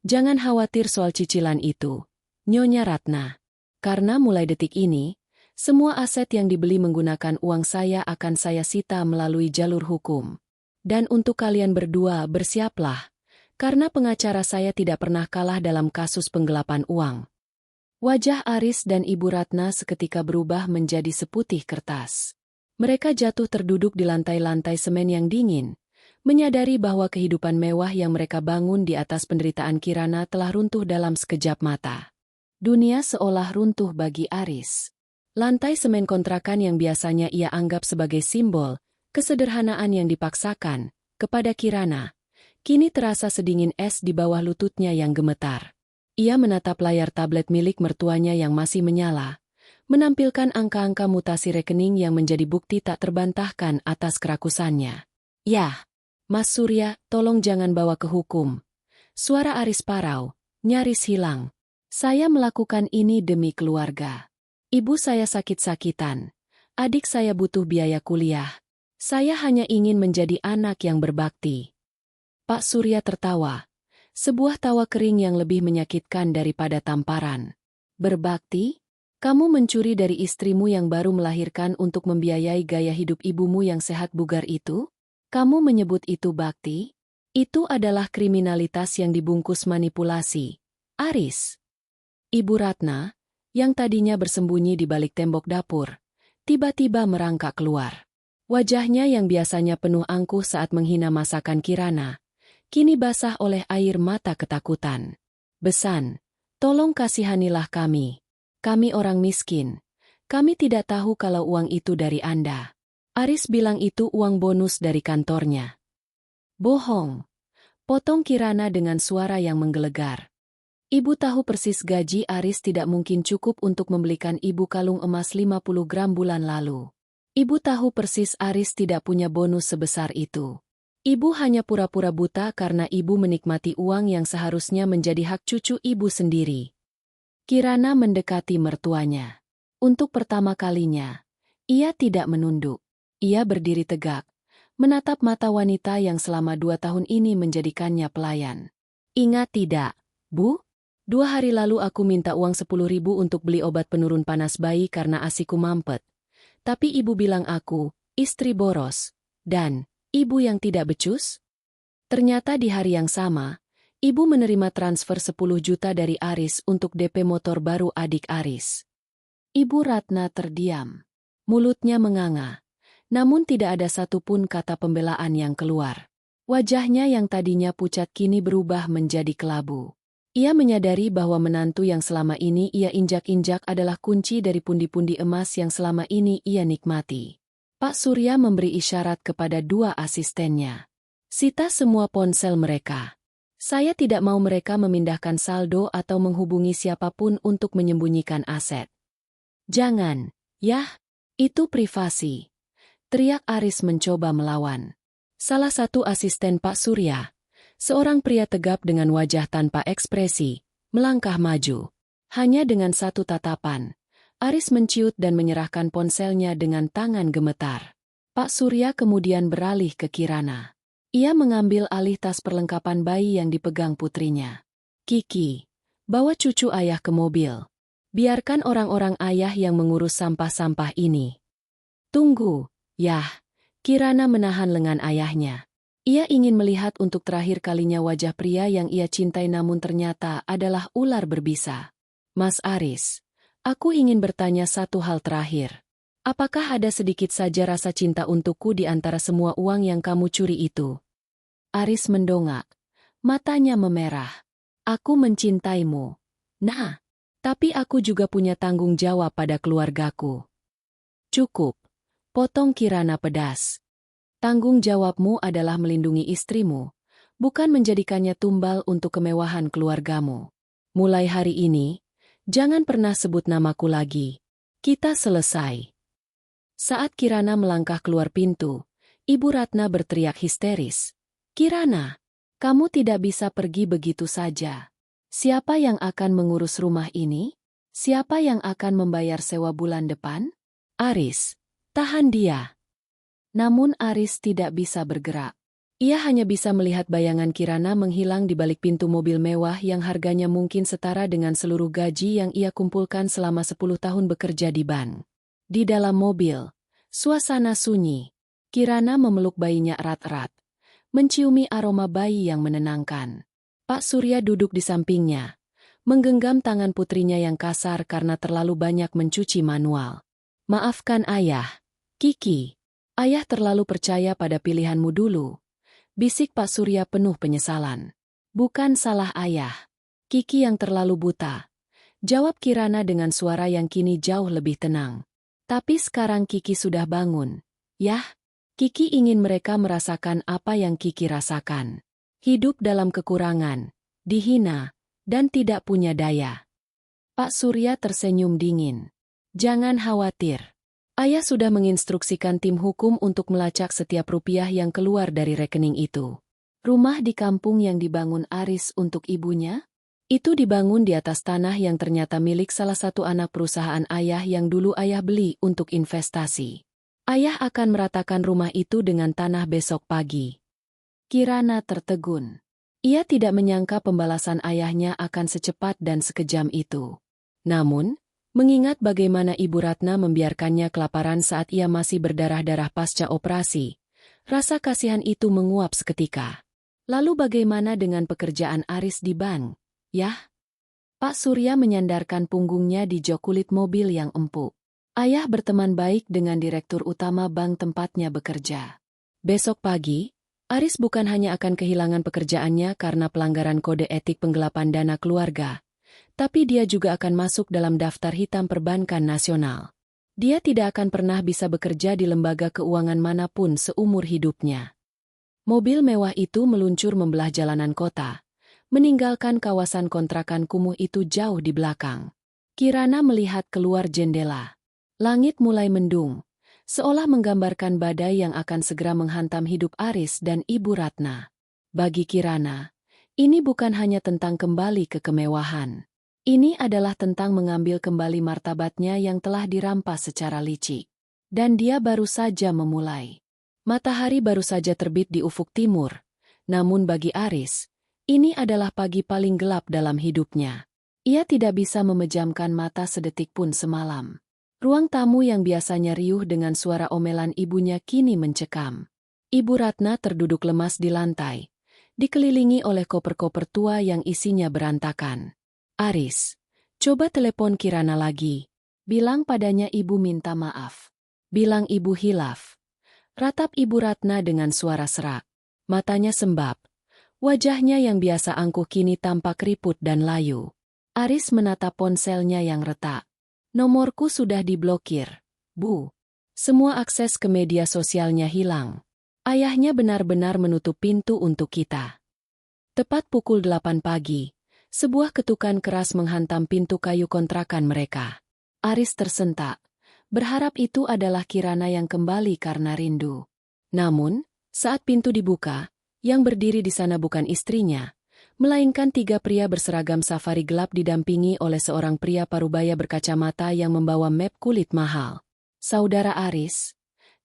[SPEAKER 1] jangan khawatir soal cicilan itu, Nyonya Ratna. Karena mulai detik ini, semua aset yang dibeli menggunakan uang saya akan saya sita melalui jalur hukum. Dan untuk kalian berdua bersiaplah, karena pengacara saya tidak pernah kalah dalam kasus penggelapan uang. Wajah Aris dan Ibu Ratna seketika berubah menjadi seputih kertas. Mereka jatuh terduduk di lantai-lantai semen yang dingin, menyadari bahwa kehidupan mewah yang mereka bangun di atas penderitaan Kirana telah runtuh dalam sekejap mata. Dunia seolah runtuh bagi Aris. Lantai semen kontrakan yang biasanya ia anggap sebagai simbol kesederhanaan yang dipaksakan kepada Kirana, kini terasa sedingin es di bawah lututnya yang gemetar. Ia menatap layar tablet milik mertuanya yang masih menyala, menampilkan angka-angka mutasi rekening yang menjadi bukti tak terbantahkan atas kerakusannya. Yah, Mas Surya, tolong jangan bawa ke hukum. Suara Aris parau, nyaris hilang. Saya melakukan ini demi keluarga. Ibu saya sakit-sakitan. Adik saya butuh biaya kuliah. Saya hanya ingin menjadi anak yang berbakti. Pak Surya tertawa. Sebuah tawa kering yang lebih menyakitkan daripada tamparan. Berbakti? Kamu mencuri dari istrimu yang baru melahirkan untuk membiayai gaya hidup ibumu yang sehat bugar itu? Kamu menyebut itu bakti? Itu adalah kriminalitas yang dibungkus manipulasi. Aris. Ibu Ratna, yang tadinya bersembunyi di balik tembok dapur, tiba-tiba merangkak keluar. Wajahnya yang biasanya penuh angkuh saat menghina masakan Kirana, kini basah oleh air mata ketakutan. Besan, tolong kasihanilah kami. Kami orang miskin. Kami tidak tahu kalau uang itu dari Anda. Aris bilang itu uang bonus dari kantornya. Bohong. Potong Kirana dengan suara yang menggelegar. Ibu tahu persis gaji Aris tidak mungkin cukup untuk membelikan ibu kalung emas 50 gram bulan lalu. Ibu tahu persis Aris tidak punya bonus sebesar itu. Ibu hanya pura-pura buta karena ibu menikmati uang yang seharusnya menjadi hak cucu ibu sendiri. Kirana mendekati mertuanya. Untuk pertama kalinya, ia tidak menunduk. Ia berdiri tegak, menatap mata wanita yang selama 2 tahun ini menjadikannya pelayan. Ingat tidak, Bu? 2 hari lalu aku minta uang 10.000 untuk beli obat penurun panas bayi karena ASIku mampet. Tapi ibu bilang aku, istri boros, dan ibu yang tidak becus? Ternyata di hari yang sama, ibu menerima transfer 10 juta dari Aris untuk DP motor baru adik Aris. Ibu Ratna terdiam. Mulutnya menganga. Namun tidak ada satupun kata pembelaan yang keluar. Wajahnya yang tadinya pucat kini berubah menjadi kelabu. Ia menyadari bahwa menantu yang selama ini ia injak-injak adalah kunci dari pundi-pundi emas yang selama ini ia nikmati. Pak Surya memberi isyarat kepada dua asistennya. Sita semua ponsel mereka. Saya tidak mau mereka memindahkan saldo atau menghubungi siapapun untuk menyembunyikan aset. Jangan, yah, itu privasi. Teriak Aris mencoba melawan. Salah satu asisten Pak Surya, seorang pria tegap dengan wajah tanpa ekspresi, melangkah maju. Hanya dengan satu tatapan, Aris menciut dan menyerahkan ponselnya dengan tangan gemetar. Pak Surya kemudian beralih ke Kirana. Ia mengambil alih tas perlengkapan bayi yang dipegang putrinya. Kiki, bawa cucu ayah ke mobil. Biarkan orang-orang ayah yang mengurus sampah-sampah ini. Tunggu, yah. Kirana menahan lengan ayahnya. Ia ingin melihat untuk terakhir kalinya wajah pria yang ia cintai namun ternyata adalah ular berbisa. Mas Aris, aku ingin bertanya satu hal terakhir. Apakah ada sedikit saja rasa cinta untukku di antara semua uang yang kamu curi itu? Aris mendongak. Matanya memerah. Aku mencintaimu. Nah, tapi aku juga punya tanggung jawab pada keluargaku. Cukup. Potong Kirana pedas. Tanggung jawabmu adalah melindungi istrimu, bukan menjadikannya tumbal untuk kemewahan keluargamu. Mulai hari ini, jangan pernah sebut namaku lagi. Kita selesai. Saat Kirana melangkah keluar pintu, Ibu Ratna berteriak histeris. Kirana, kamu tidak bisa pergi begitu saja. Siapa yang akan mengurus rumah ini? Siapa yang akan membayar sewa bulan depan? Aris. Tahan dia. Namun Aris tidak bisa bergerak. Ia hanya bisa melihat bayangan Kirana menghilang di balik pintu mobil mewah yang harganya mungkin setara dengan seluruh gaji yang ia kumpulkan selama 10 tahun bekerja di bank. Di dalam mobil, suasana sunyi. Kirana memeluk bayinya erat-erat, menciumi aroma bayi yang menenangkan. Pak Surya duduk di sampingnya, menggenggam tangan putrinya yang kasar karena terlalu banyak mencuci manual. Maafkan ayah. Kiki, ayah terlalu percaya pada pilihanmu dulu. Bisik Pak Surya penuh penyesalan. Bukan salah ayah. Kiki yang terlalu buta. Jawab Kirana dengan suara yang kini jauh lebih tenang. Tapi sekarang Kiki sudah bangun. Yah, Kiki ingin mereka merasakan apa yang Kiki rasakan. Hidup dalam kekurangan, dihina, dan tidak punya daya. Pak Surya tersenyum dingin. Jangan khawatir. Ayah sudah menginstruksikan tim hukum untuk melacak setiap rupiah yang keluar dari rekening itu. Rumah di kampung yang dibangun Aris untuk ibunya? Itu dibangun di atas tanah yang ternyata milik salah satu anak perusahaan ayah yang dulu ayah beli untuk investasi. Ayah akan meratakan rumah itu dengan tanah besok pagi. Kirana tertegun. Ia tidak menyangka pembalasan ayahnya akan secepat dan sekejam itu. Namun, mengingat bagaimana Ibu Ratna membiarkannya kelaparan saat ia masih berdarah-darah pasca operasi, rasa kasihan itu menguap seketika. Lalu bagaimana dengan pekerjaan Aris di bank? Yah? Pak Surya menyandarkan punggungnya di jok kulit mobil yang empuk. Ayah berteman baik dengan direktur utama bank tempatnya bekerja. Besok pagi, Aris bukan hanya akan kehilangan pekerjaannya karena pelanggaran kode etik penggelapan dana keluarga, tapi dia juga akan masuk dalam daftar hitam perbankan nasional. Dia tidak akan pernah bisa bekerja di lembaga keuangan manapun seumur hidupnya. Mobil mewah itu meluncur membelah jalanan kota, meninggalkan kawasan kontrakan kumuh itu jauh di belakang. Kirana melihat keluar jendela. Langit mulai mendung, seolah menggambarkan badai yang akan segera menghantam hidup Aris dan Ibu Ratna. Bagi Kirana, ini bukan hanya tentang kembali ke kemewahan. Ini adalah tentang mengambil kembali martabatnya yang telah dirampas secara licik. Dan dia baru saja memulai. Matahari baru saja terbit di ufuk timur, namun bagi Aris, ini adalah pagi paling gelap dalam hidupnya. Ia tidak bisa memejamkan mata sedetik pun semalam. Ruang tamu yang biasanya riuh dengan suara omelan ibunya kini mencekam. Ibu Ratna terduduk lemas di lantai, dikelilingi oleh koper-koper tua yang isinya berantakan. Aris, coba telepon Kirana lagi. Bilang padanya ibu minta maaf. Bilang ibu hilaf. Ratap Ibu Ratna dengan suara serak. Matanya sembab. Wajahnya yang biasa angkuh kini tampak keriput dan layu. Aris menatap ponselnya yang retak. Nomorku sudah diblokir, Bu. Semua akses ke media sosialnya hilang. Ayahnya benar-benar menutup pintu untuk kita. Tepat pukul 8 pagi, sebuah ketukan keras menghantam pintu kayu kontrakan mereka. Aris tersentak, berharap itu adalah Kirana yang kembali karena rindu. Namun, saat pintu dibuka, yang berdiri di sana bukan istrinya, melainkan 3 pria berseragam safari gelap didampingi oleh seorang pria parubaya berkacamata yang membawa map kulit mahal. Saudara Aris?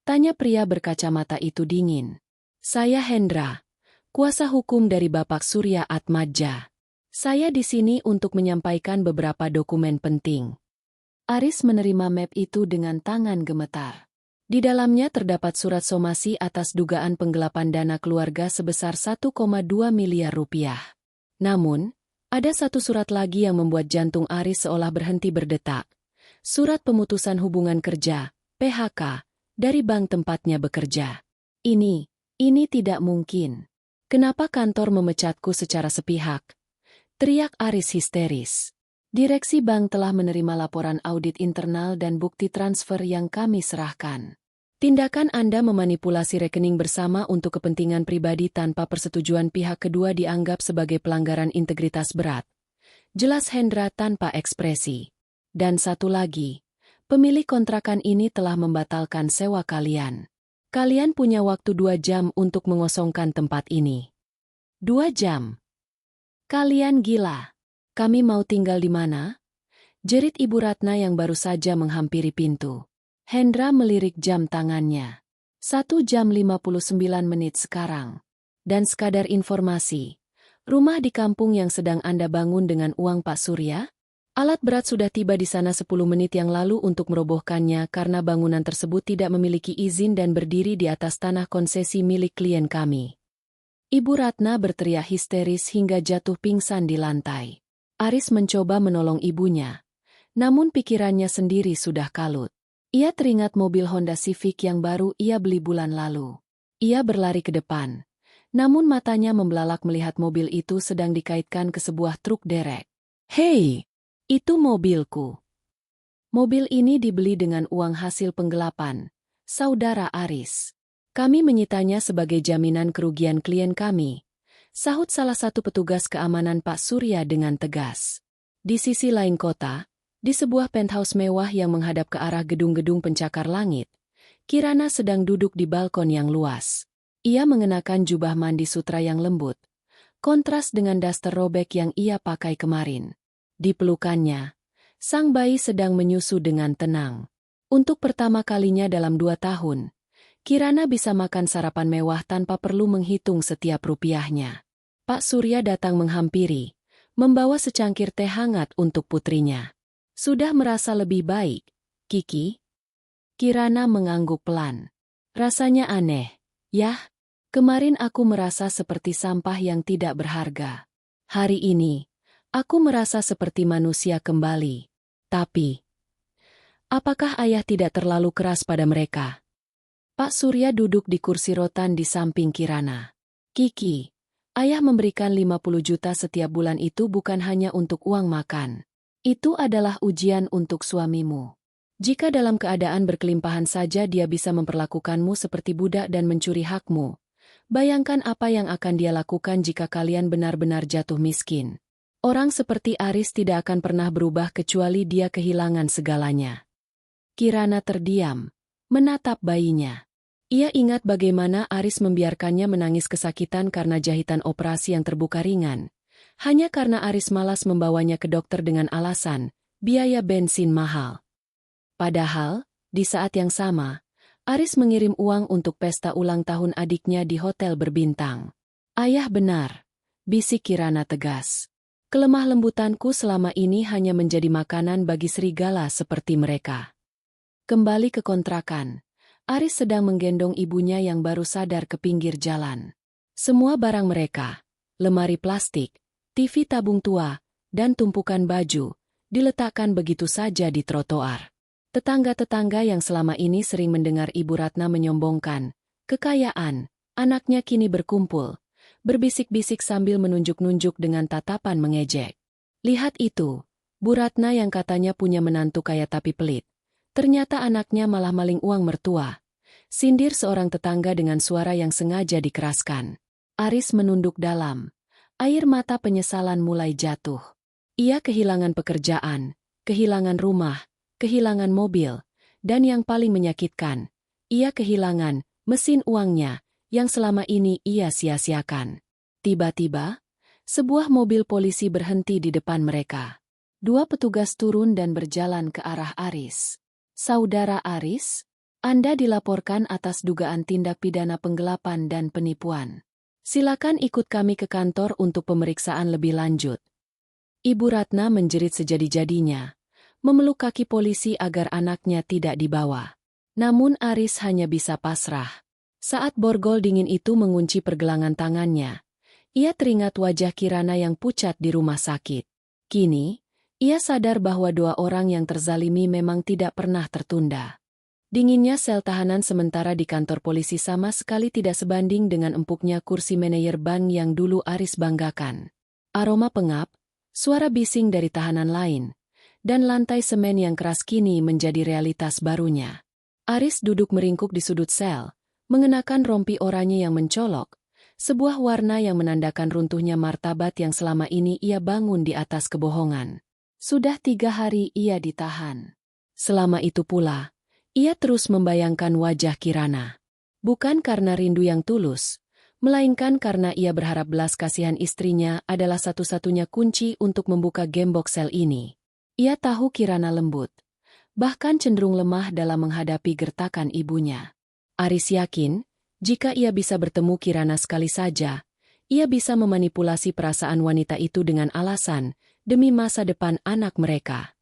[SPEAKER 1] Tanya pria berkacamata itu dingin. Saya Hendra, kuasa hukum dari Bapak Surya Atmadja. Saya di sini untuk menyampaikan beberapa dokumen penting. Aris menerima map itu dengan tangan gemetar. Di dalamnya terdapat surat somasi atas dugaan penggelapan dana keluarga sebesar 1,2 miliar rupiah. Namun, ada satu surat lagi yang membuat jantung Aris seolah berhenti berdetak. Surat pemutusan hubungan kerja, PHK, dari bank tempatnya bekerja. Ini tidak mungkin. Kenapa kantor memecatku secara sepihak? Teriak Aris histeris. Direksi bank telah menerima laporan audit internal dan bukti transfer yang kami serahkan. Tindakan Anda memanipulasi rekening bersama untuk kepentingan pribadi tanpa persetujuan pihak kedua dianggap sebagai pelanggaran integritas berat. Jelas Hendra tanpa ekspresi. Dan satu lagi, pemilik kontrakan ini telah membatalkan sewa kalian. Kalian punya waktu 2 jam untuk mengosongkan tempat ini. 2 jam? Kalian gila. Kami mau tinggal di mana? Jerit Ibu Ratna yang baru saja menghampiri pintu. Hendra melirik jam tangannya. 1 jam 59 menit sekarang. Dan sekadar informasi, rumah di kampung yang sedang Anda bangun dengan uang Pak Surya? Alat berat sudah tiba di sana 10 menit yang lalu untuk merobohkannya karena bangunan tersebut tidak memiliki izin dan berdiri di atas tanah konsesi milik klien kami. Ibu Ratna berteriak histeris hingga jatuh pingsan di lantai. Aris mencoba menolong ibunya, namun pikirannya sendiri sudah kalut. Ia teringat mobil Honda Civic yang baru ia beli bulan lalu. Ia berlari ke depan, namun matanya membelalak melihat mobil itu sedang dikaitkan ke sebuah truk derek. Hei, itu mobilku. Mobil ini dibeli dengan uang hasil penggelapan, Saudara Aris. Kami menyitanya sebagai jaminan kerugian klien kami. Sahut salah satu petugas keamanan Pak Surya dengan tegas. Di sisi lain kota, di sebuah penthouse mewah yang menghadap ke arah gedung-gedung pencakar langit, Kirana sedang duduk di balkon yang luas. Ia mengenakan jubah mandi sutra yang lembut, kontras dengan daster robek yang ia pakai kemarin. Di pelukannya, sang bayi sedang menyusu dengan tenang. Untuk pertama kalinya dalam 2 tahun, Kirana bisa makan sarapan mewah tanpa perlu menghitung setiap rupiahnya. Pak Surya datang menghampiri, membawa secangkir teh hangat untuk putrinya. Sudah merasa lebih baik, Kiki? Kirana mengangguk pelan. Rasanya aneh, yah. Kemarin aku merasa seperti sampah yang tidak berharga. Hari ini, aku merasa seperti manusia kembali. Tapi, apakah ayah tidak terlalu keras pada mereka? Pak Surya duduk di kursi rotan di samping Kirana. Kiki, ayah memberikan 50 juta setiap bulan itu bukan hanya untuk uang makan. Itu adalah ujian untuk suamimu. Jika dalam keadaan berkelimpahan saja dia bisa memperlakukanmu seperti budak dan mencuri hakmu, bayangkan apa yang akan dia lakukan jika kalian benar-benar jatuh miskin. Orang seperti Aris tidak akan pernah berubah kecuali dia kehilangan segalanya. Kirana terdiam, menatap bayinya. Ia ingat bagaimana Aris membiarkannya menangis kesakitan karena jahitan operasi yang terbuka ringan. Hanya karena Aris malas membawanya ke dokter dengan alasan, biaya bensin mahal. Padahal, di saat yang sama, Aris mengirim uang untuk pesta ulang tahun adiknya di hotel berbintang. Ayah benar, bisik Kirana tegas. Kelemah lembutanku selama ini hanya menjadi makanan bagi serigala seperti mereka. Kembali ke kontrakan. Aris sedang menggendong ibunya yang baru sadar ke pinggir jalan. Semua barang mereka, lemari plastik, TV tabung tua, dan tumpukan baju, diletakkan begitu saja di trotoar. Tetangga-tetangga yang selama ini sering mendengar Ibu Ratna menyombongkan kekayaan, anaknya kini berkumpul, berbisik-bisik sambil menunjuk-nunjuk dengan tatapan mengejek. Lihat itu, Bu Ratna yang katanya punya menantu kaya tapi pelit. Ternyata anaknya malah maling uang mertua. Sindir seorang tetangga dengan suara yang sengaja dikeraskan. Aris menunduk dalam. Air mata penyesalan mulai jatuh. Ia kehilangan pekerjaan, kehilangan rumah, kehilangan mobil, dan yang paling menyakitkan, ia kehilangan mesin uangnya yang selama ini ia sia-siakan. Tiba-tiba, sebuah mobil polisi berhenti di depan mereka. Dua petugas turun dan berjalan ke arah Aris. Saudara Aris, Anda dilaporkan atas dugaan tindak pidana penggelapan dan penipuan. Silakan ikut kami ke kantor untuk pemeriksaan lebih lanjut. Ibu Ratna menjerit sejadi-jadinya, memeluk kaki polisi agar anaknya tidak dibawa. Namun Aris hanya bisa pasrah. Saat borgol dingin itu mengunci pergelangan tangannya, ia teringat wajah Kirana yang pucat di rumah sakit. Kini, ia sadar bahwa doa orang yang terzalimi memang tidak pernah tertunda. Dinginnya sel tahanan sementara di kantor polisi sama sekali tidak sebanding dengan empuknya kursi manajer bank yang dulu Aris banggakan. Aroma pengap, suara bising dari tahanan lain, dan lantai semen yang keras kini menjadi realitas barunya. Aris duduk meringkuk di sudut sel, mengenakan rompi oranye yang mencolok, sebuah warna yang menandakan runtuhnya martabat yang selama ini ia bangun di atas kebohongan. Sudah 3 hari ia ditahan. Selama itu pula, ia terus membayangkan wajah Kirana. Bukan karena rindu yang tulus, melainkan karena ia berharap belas kasihan istrinya adalah satu-satunya kunci untuk membuka gembok sel ini. Ia tahu Kirana lembut, bahkan cenderung lemah dalam menghadapi gertakan ibunya. Aris yakin, jika ia bisa bertemu Kirana sekali saja, ia bisa memanipulasi perasaan wanita itu dengan alasan demi masa depan anak mereka.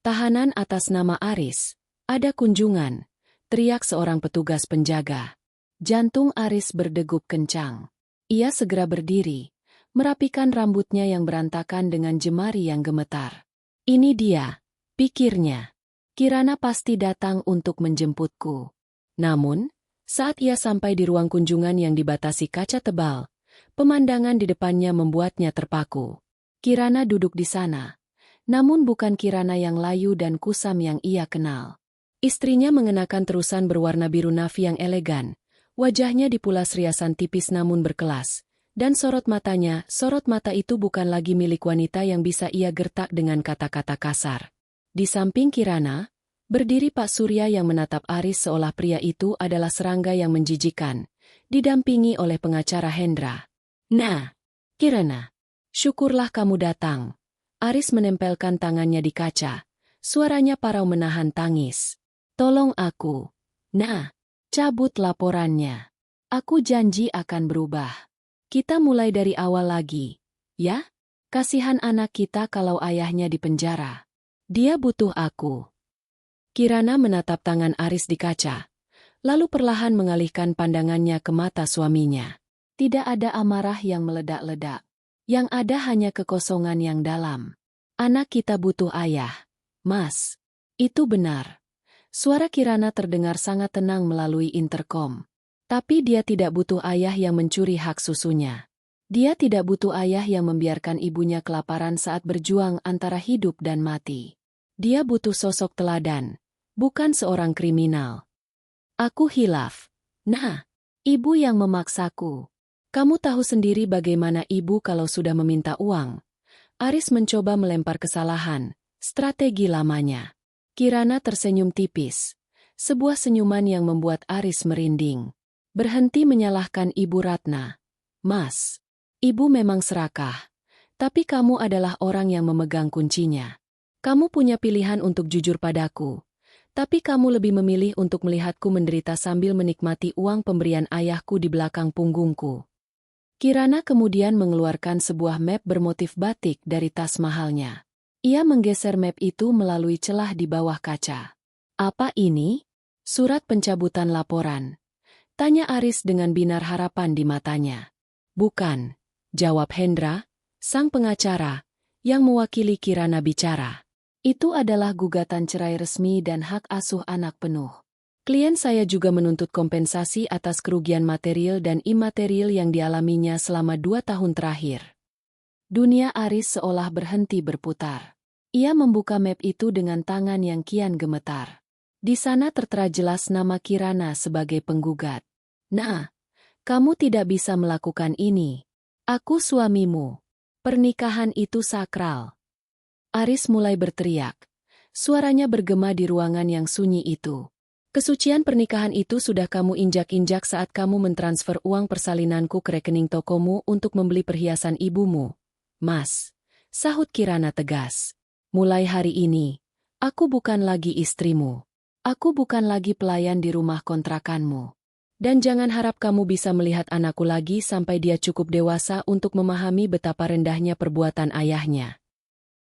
[SPEAKER 1] Tahanan atas nama Aris, ada kunjungan, teriak seorang petugas penjaga. Jantung Aris berdegup kencang. Ia segera berdiri, merapikan rambutnya yang berantakan dengan jemari yang gemetar. Ini dia, pikirnya. Kirana pasti datang untuk menjemputku. Namun, saat ia sampai di ruang kunjungan yang dibatasi kaca tebal, pemandangan di depannya membuatnya terpaku. Kirana duduk di sana, namun bukan Kirana yang layu dan kusam yang ia kenal. Istrinya mengenakan terusan berwarna biru navy yang elegan, wajahnya dipulas riasan tipis namun berkelas, dan sorot mata itu bukan lagi milik wanita yang bisa ia gertak dengan kata-kata kasar. Di samping Kirana, berdiri Pak Surya yang menatap Aris seolah pria itu adalah serangga yang menjijikan, didampingi oleh pengacara Hendra. Nah, Kirana, syukurlah kamu datang. Aris menempelkan tangannya di kaca, suaranya parau menahan tangis. Tolong aku. Nah, cabut laporannya. Aku janji akan berubah. Kita mulai dari awal lagi, ya? Kasihan anak kita kalau ayahnya di penjara. Dia butuh aku. Kirana menatap tangan Aris di kaca, lalu perlahan mengalihkan pandangannya ke mata suaminya. Tidak ada amarah yang meledak-ledak. Yang ada hanya kekosongan yang dalam. Anak kita butuh ayah, Mas. Itu benar. Suara Kirana terdengar sangat tenang melalui interkom. Tapi dia tidak butuh ayah yang mencuri hak susunya. Dia tidak butuh ayah yang membiarkan ibunya kelaparan saat berjuang antara hidup dan mati. Dia butuh sosok teladan, bukan seorang kriminal. Aku hilaf. Nah, ibu yang memaksaku. Kamu tahu sendiri bagaimana ibu kalau sudah meminta uang. Aris mencoba melempar kesalahan, strategi lamanya. Kirana tersenyum tipis. Sebuah senyuman yang membuat Aris merinding. Berhenti menyalahkan Ibu Ratna. Mas, ibu memang serakah. Tapi kamu adalah orang yang memegang kuncinya. Kamu punya pilihan untuk jujur padaku. Tapi kamu lebih memilih untuk melihatku menderita sambil menikmati uang pemberian ayahku di belakang punggungku. Kirana kemudian mengeluarkan sebuah map bermotif batik dari tas mahalnya. Ia menggeser map itu melalui celah di bawah kaca. Apa ini? Surat pencabutan laporan. Tanya Aris dengan binar harapan di matanya. Bukan, jawab Hendra, sang pengacara, yang mewakili Kirana bicara. Itu adalah gugatan cerai resmi dan hak asuh anak penuh. Klien saya juga menuntut kompensasi atas kerugian material dan imaterial yang dialaminya selama 2 tahun terakhir. Dunia Aris seolah berhenti berputar. Ia membuka map itu dengan tangan yang kian gemetar. Di sana tertera jelas nama Kirana sebagai penggugat. Nah, kamu tidak bisa melakukan ini. Aku suamimu. Pernikahan itu sakral. Aris mulai berteriak. Suaranya bergema di ruangan yang sunyi itu. Kesucian pernikahan itu sudah kamu injak-injak saat kamu mentransfer uang persalinanku ke rekening tokomu untuk membeli perhiasan ibumu. Mas, sahut Kirana tegas. Mulai hari ini, aku bukan lagi istrimu. Aku bukan lagi pelayan di rumah kontrakanmu. Dan jangan harap kamu bisa melihat anakku lagi sampai dia cukup dewasa untuk memahami betapa rendahnya perbuatan ayahnya.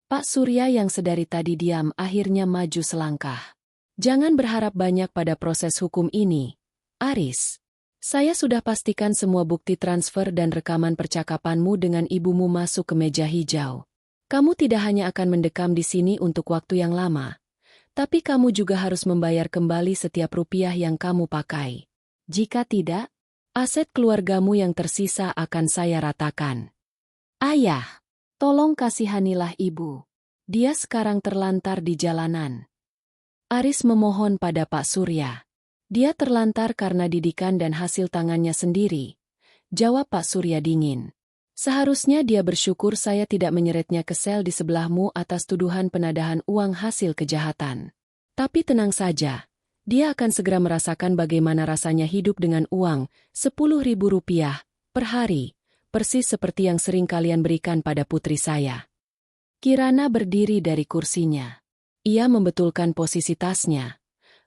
[SPEAKER 1] Pak Surya yang sedari tadi diam akhirnya maju selangkah. Jangan berharap banyak pada proses hukum ini, Aris. Saya sudah pastikan semua bukti transfer dan rekaman percakapanmu dengan ibumu masuk ke meja hijau. Kamu tidak hanya akan mendekam di sini untuk waktu yang lama, tapi kamu juga harus membayar kembali setiap rupiah yang kamu pakai. Jika tidak, aset keluargamu yang tersisa akan saya ratakan. Ayah, tolong kasihanilah ibu. Dia sekarang terlantar di jalanan. Aris memohon pada Pak Surya. Dia terlantar karena didikan dan hasil tangannya sendiri. Jawab Pak Surya dingin. Seharusnya dia bersyukur saya tidak menyeretnya ke sel di sebelahmu atas tuduhan penadahan uang hasil kejahatan. Tapi tenang saja, dia akan segera merasakan bagaimana rasanya hidup dengan uang 10.000 rupiah per hari, persis seperti yang sering kalian berikan pada putri saya. Kirana berdiri dari kursinya. Ia membetulkan posisi tasnya,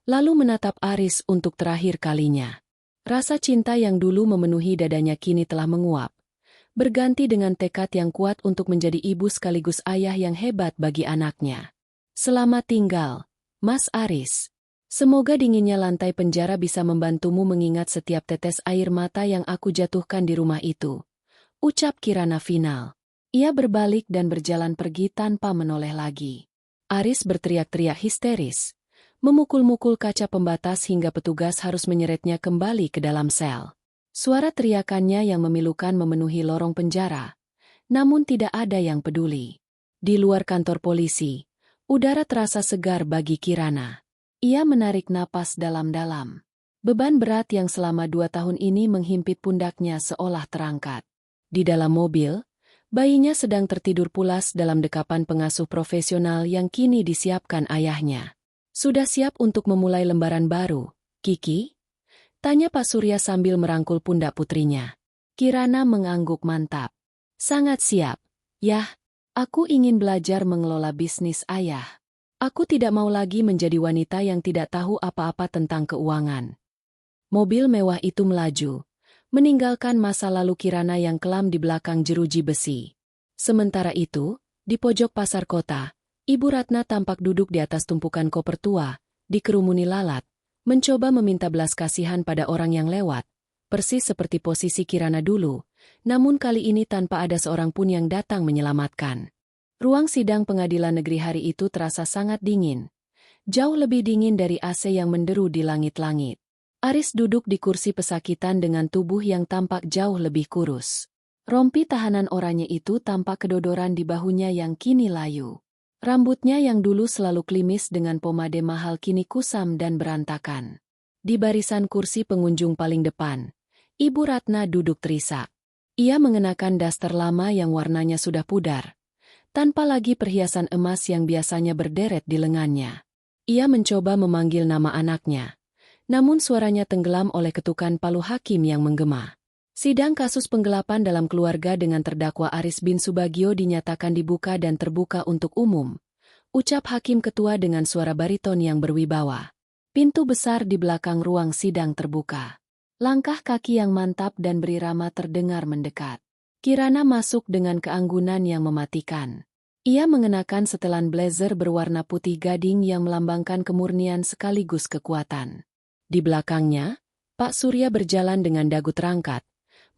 [SPEAKER 1] lalu menatap Aris untuk terakhir kalinya. Rasa cinta yang dulu memenuhi dadanya kini telah menguap, berganti dengan tekad yang kuat untuk menjadi ibu sekaligus ayah yang hebat bagi anaknya. Selamat tinggal, Mas Aris. Semoga dinginnya lantai penjara bisa membantumu mengingat setiap tetes air mata yang aku jatuhkan di rumah itu. Ucap Kirana final. Ia berbalik dan berjalan pergi tanpa menoleh lagi. Aris berteriak-teriak histeris, memukul-mukul kaca pembatas hingga petugas harus menyeretnya kembali ke dalam sel. Suara teriakannya yang memilukan memenuhi lorong penjara, namun tidak ada yang peduli. Di luar kantor polisi, udara terasa segar bagi Kirana. Ia menarik napas dalam-dalam. Beban berat yang selama 2 tahun ini menghimpit pundaknya seolah terangkat. Di dalam mobil, bayinya sedang tertidur pulas dalam dekapan pengasuh profesional yang kini disiapkan ayahnya. Sudah siap untuk memulai lembaran baru, Kiki? Tanya Pak Surya sambil merangkul pundak putrinya. Kirana mengangguk mantap. Sangat siap. Yah, aku ingin belajar mengelola bisnis ayah. Aku tidak mau lagi menjadi wanita yang tidak tahu apa-apa tentang keuangan. Mobil mewah itu melaju, meninggalkan masa lalu Kirana yang kelam di belakang jeruji besi. Sementara itu, di pojok pasar kota, Ibu Ratna tampak duduk di atas tumpukan koper tua, dikerumuni lalat, mencoba meminta belas kasihan pada orang yang lewat, persis seperti posisi Kirana dulu, namun kali ini tanpa ada seorang pun yang datang menyelamatkan. Ruang sidang pengadilan negeri hari itu terasa sangat dingin, jauh lebih dingin dari AC yang menderu di langit-langit. Aris duduk di kursi pesakitan dengan tubuh yang tampak jauh lebih kurus. Rompi tahanan oranye itu tampak kedodoran di bahunya yang kini layu. Rambutnya yang dulu selalu klimis dengan pomade mahal kini kusam dan berantakan. Di barisan kursi pengunjung paling depan, Ibu Ratna duduk terisak. Ia mengenakan daster lama yang warnanya sudah pudar, tanpa lagi perhiasan emas yang biasanya berderet di lengannya. Ia mencoba memanggil nama anaknya, namun suaranya tenggelam oleh ketukan palu hakim yang menggema. Sidang kasus penggelapan dalam keluarga dengan terdakwa Aris bin Subagio dinyatakan dibuka dan terbuka untuk umum, ucap hakim ketua dengan suara bariton yang berwibawa. Pintu besar di belakang ruang sidang terbuka. Langkah kaki yang mantap dan berirama terdengar mendekat. Kirana masuk dengan keanggunan yang mematikan. Ia mengenakan setelan blazer berwarna putih gading yang melambangkan kemurnian sekaligus kekuatan. Di belakangnya, Pak Surya berjalan dengan dagu terangkat,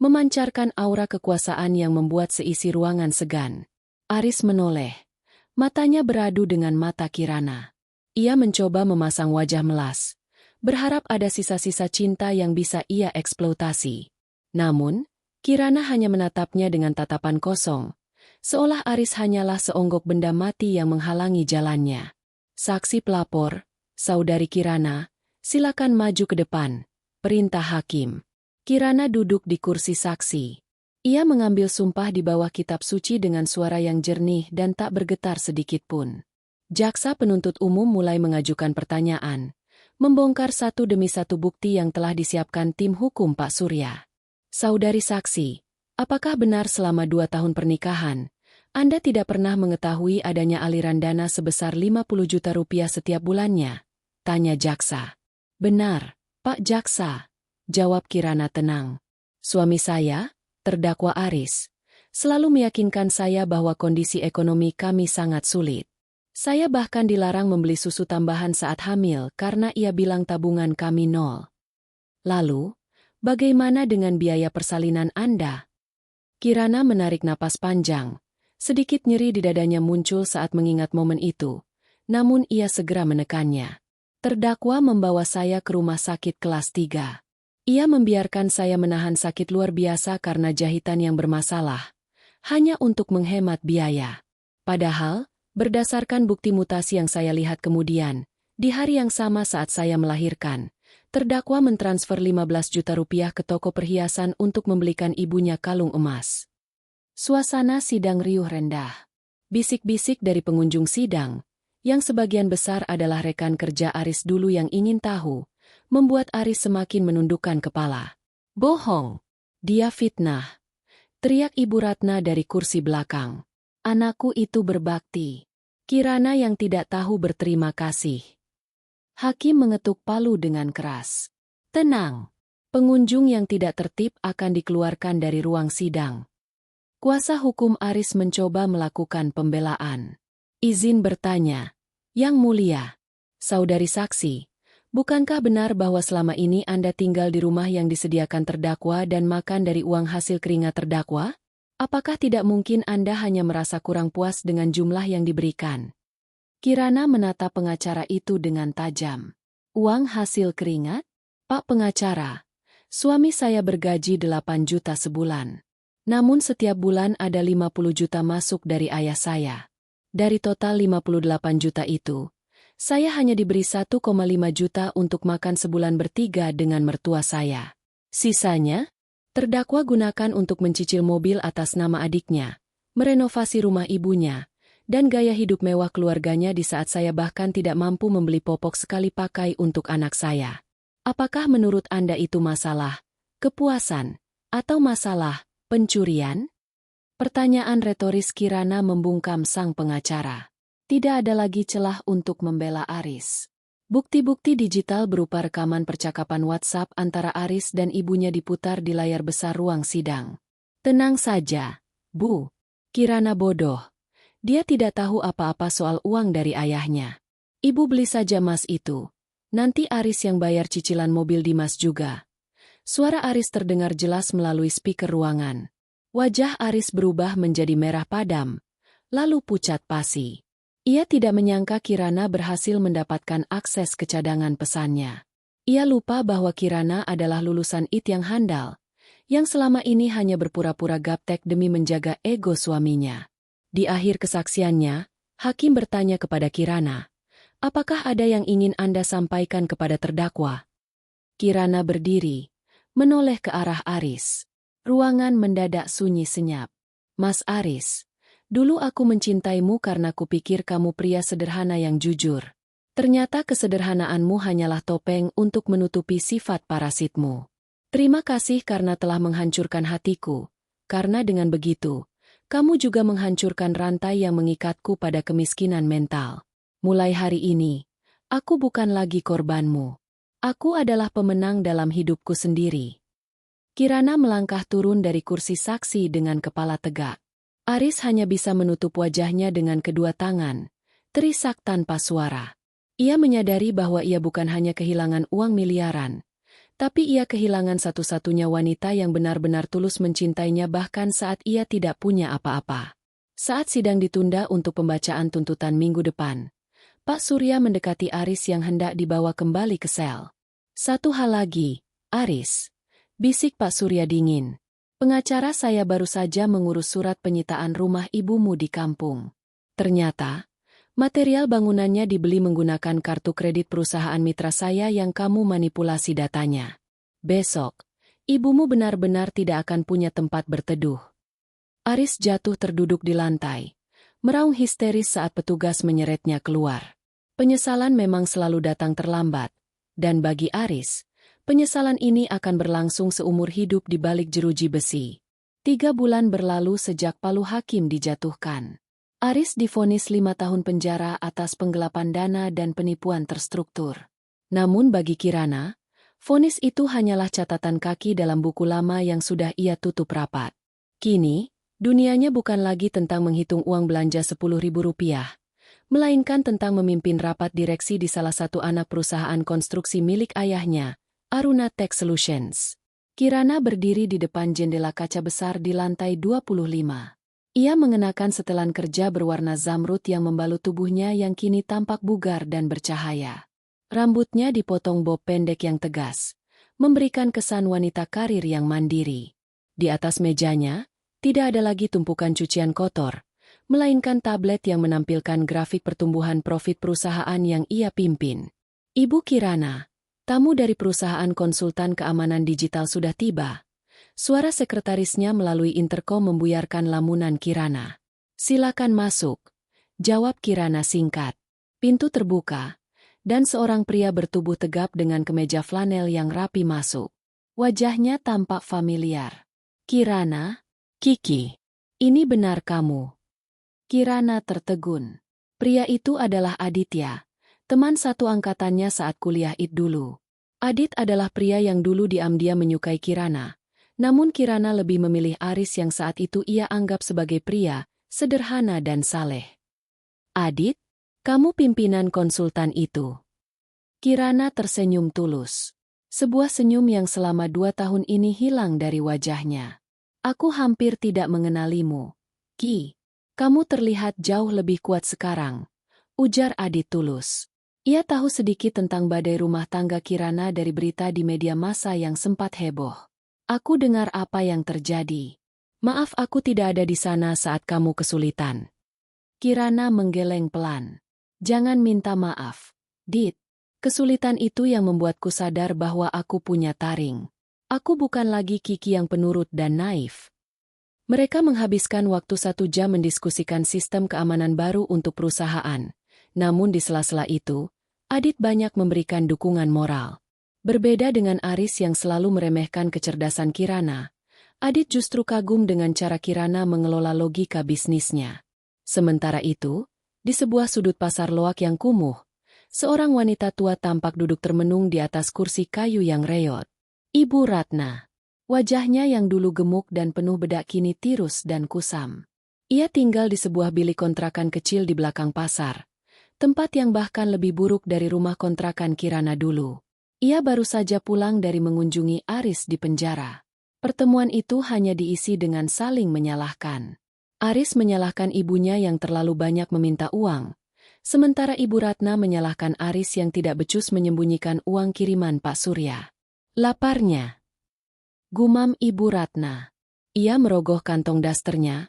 [SPEAKER 1] memancarkan aura kekuasaan yang membuat seisi ruangan segan. Aris menoleh. Matanya beradu dengan mata Kirana. Ia mencoba memasang wajah melas, berharap ada sisa-sisa cinta yang bisa ia eksploitasi. Namun, Kirana hanya menatapnya dengan tatapan kosong, seolah Aris hanyalah seonggok benda mati yang menghalangi jalannya. Saksi pelapor, Saudari Kirana, silakan maju ke depan, perintah hakim. Kirana duduk di kursi saksi. Ia mengambil sumpah di bawah kitab suci dengan suara yang jernih dan tak bergetar sedikit pun. Jaksa penuntut umum mulai mengajukan pertanyaan, membongkar satu demi satu bukti yang telah disiapkan tim hukum Pak Surya. Saudari saksi, apakah benar selama 2 tahun pernikahan, Anda tidak pernah mengetahui adanya aliran dana sebesar 50 juta rupiah setiap bulannya? Tanya jaksa. Benar, Pak Jaksa, jawab Kirana tenang. Suami saya, terdakwa Aris, selalu meyakinkan saya bahwa kondisi ekonomi kami sangat sulit. Saya bahkan dilarang membeli susu tambahan saat hamil karena ia bilang tabungan kami nol. Lalu, bagaimana dengan biaya persalinan Anda? Kirana menarik napas panjang. Sedikit nyeri di dadanya muncul saat mengingat momen itu, namun ia segera menekannya. Terdakwa membawa saya ke rumah sakit kelas 3. Ia membiarkan saya menahan sakit luar biasa karena jahitan yang bermasalah, hanya untuk menghemat biaya. Padahal, berdasarkan bukti mutasi yang saya lihat kemudian, di hari yang sama saat saya melahirkan, terdakwa mentransfer 15 juta rupiah ke toko perhiasan untuk membelikan ibunya kalung emas. Suasana sidang riuh rendah. Bisik-bisik dari pengunjung sidang, yang sebagian besar adalah rekan kerja Aris dulu yang ingin tahu, membuat Aris semakin menundukkan kepala. Bohong! Dia fitnah! Teriak Ibu Ratna dari kursi belakang. Anakku itu berbakti. Kirana yang tidak tahu berterima kasih. Hakim mengetuk palu dengan keras. Tenang! Pengunjung yang tidak tertib akan dikeluarkan dari ruang sidang. Kuasa hukum Aris mencoba melakukan pembelaan. Izin bertanya, Yang Mulia, Saudari saksi, bukankah benar bahwa selama ini Anda tinggal di rumah yang disediakan terdakwa dan makan dari uang hasil keringat terdakwa? Apakah tidak mungkin Anda hanya merasa kurang puas dengan jumlah yang diberikan? Kirana menatap pengacara itu dengan tajam. Uang hasil keringat? Pak pengacara, suami saya bergaji 8 juta sebulan. Namun setiap bulan ada 50 juta masuk dari ayah saya. Dari total 58 juta itu, saya hanya diberi 1,5 juta untuk makan sebulan bertiga dengan mertua saya. Sisanya, terdakwa gunakan untuk mencicil mobil atas nama adiknya, merenovasi rumah ibunya, dan gaya hidup mewah keluarganya di saat saya bahkan tidak mampu membeli popok sekali pakai untuk anak saya. Apakah menurut Anda itu masalah kepuasan atau masalah pencurian? Pertanyaan retoris Kirana membungkam sang pengacara. Tidak ada lagi celah untuk membela Aris. Bukti-bukti digital berupa rekaman percakapan WhatsApp antara Aris dan ibunya diputar di layar besar ruang sidang. Tenang saja, Bu. Kirana bodoh. Dia tidak tahu apa-apa soal uang dari ayahnya. Ibu beli saja emas itu. Nanti Aris yang bayar cicilan mobil Dimas juga. Suara Aris terdengar jelas melalui speaker ruangan. Wajah Aris berubah menjadi merah padam, lalu pucat pasi. Ia tidak menyangka Kirana berhasil mendapatkan akses ke cadangan pesannya. Ia lupa bahwa Kirana adalah lulusan IT yang handal, yang selama ini hanya berpura-pura gaptek demi menjaga ego suaminya. Di akhir kesaksiannya, hakim bertanya kepada Kirana, apakah ada yang ingin Anda sampaikan kepada terdakwa? Kirana berdiri, menoleh ke arah Aris. Ruangan mendadak sunyi senyap. Mas Aris, dulu aku mencintaimu karena kupikir kamu pria sederhana yang jujur. Ternyata kesederhanaanmu hanyalah topeng untuk menutupi sifat parasitmu. Terima kasih karena telah menghancurkan hatiku, karena dengan begitu, kamu juga menghancurkan rantai yang mengikatku pada kemiskinan mental. Mulai hari ini, aku bukan lagi korbanmu. Aku adalah pemenang dalam hidupku sendiri. Kirana melangkah turun dari kursi saksi dengan kepala tegak. Aris hanya bisa menutup wajahnya dengan kedua tangan, terisak tanpa suara. Ia menyadari bahwa ia bukan hanya kehilangan uang miliaran, tapi ia kehilangan satu-satunya wanita yang benar-benar tulus mencintainya bahkan saat ia tidak punya apa-apa. Saat sidang ditunda untuk pembacaan tuntutan minggu depan, Pak Surya mendekati Aris yang hendak dibawa kembali ke sel. Satu hal lagi, Aris. Bisik Pak Surya dingin. Pengacara saya baru saja mengurus surat penyitaan rumah ibumu di kampung. Ternyata, material bangunannya dibeli menggunakan kartu kredit perusahaan mitra saya yang kamu manipulasi datanya. Besok, ibumu benar-benar tidak akan punya tempat berteduh. Aris jatuh terduduk di lantai, meraung histeris saat petugas menyeretnya keluar. Penyesalan memang selalu datang terlambat, dan bagi Aris, penyesalan ini akan berlangsung seumur hidup di balik jeruji besi. 3 bulan berlalu sejak palu hakim dijatuhkan. Aris divonis 5 tahun penjara atas penggelapan dana dan penipuan terstruktur. Namun bagi Kirana, vonis itu hanyalah catatan kaki dalam buku lama yang sudah ia tutup rapat. Kini, dunianya bukan lagi tentang menghitung uang belanja Rp10.000, melainkan tentang memimpin rapat direksi di salah satu anak perusahaan konstruksi milik ayahnya, Aruna Tech Solutions. Kirana berdiri di depan jendela kaca besar di lantai 25. Ia mengenakan setelan kerja berwarna zamrud yang membalut tubuhnya yang kini tampak bugar dan bercahaya. Rambutnya dipotong bob pendek yang tegas, memberikan kesan wanita karir yang mandiri. Di atas mejanya, tidak ada lagi tumpukan cucian kotor, melainkan tablet yang menampilkan grafik pertumbuhan profit perusahaan yang ia pimpin. Ibu Kirana, tamu dari perusahaan konsultan keamanan digital sudah tiba. Suara sekretarisnya melalui interkom membuyarkan lamunan Kirana. Silakan masuk, jawab Kirana singkat. Pintu terbuka, dan seorang pria bertubuh tegap dengan kemeja flanel yang rapi masuk. Wajahnya tampak familiar. Kirana, Kiki, ini benar kamu? Kirana tertegun. Pria itu adalah Aditya, teman satu angkatannya saat kuliah IT dulu. Adit adalah pria yang dulu diam-diam menyukai Kirana. Namun Kirana lebih memilih Aris yang saat itu ia anggap sebagai pria, sederhana dan saleh. Adit, kamu pimpinan konsultan itu. Kirana tersenyum tulus. Sebuah senyum yang selama 2 tahun ini hilang dari wajahnya. Aku hampir tidak mengenalimu. Ki, kamu terlihat jauh lebih kuat sekarang, ujar Adit tulus. Ia tahu sedikit tentang badai rumah tangga Kirana dari berita di media massa yang sempat heboh. Aku dengar apa yang terjadi. Maaf aku tidak ada di sana saat kamu kesulitan. Kirana menggeleng pelan. Jangan minta maaf, Dit. Kesulitan itu yang membuatku sadar bahwa aku punya taring. Aku bukan lagi Kiki yang penurut dan naif. Mereka menghabiskan waktu 1 jam mendiskusikan sistem keamanan baru untuk perusahaan. Namun di sela-sela itu, Adit banyak memberikan dukungan moral. Berbeda dengan Aris yang selalu meremehkan kecerdasan Kirana, Adit justru kagum dengan cara Kirana mengelola logika bisnisnya. Sementara itu, di sebuah sudut pasar loak yang kumuh, seorang wanita tua tampak duduk termenung di atas kursi kayu yang reot. Ibu Ratna. Wajahnya yang dulu gemuk dan penuh bedak kini tirus dan kusam. Ia tinggal di sebuah bilik kontrakan kecil di belakang pasar, tempat yang bahkan lebih buruk dari rumah kontrakan Kirana dulu. Ia baru saja pulang dari mengunjungi Aris di penjara. Pertemuan itu hanya diisi dengan saling menyalahkan. Aris menyalahkan ibunya yang terlalu banyak meminta uang, sementara Ibu Ratna menyalahkan Aris yang tidak becus menyembunyikan uang kiriman Pak Surya. Laparnya, gumam Ibu Ratna. Ia merogoh kantong dasternya,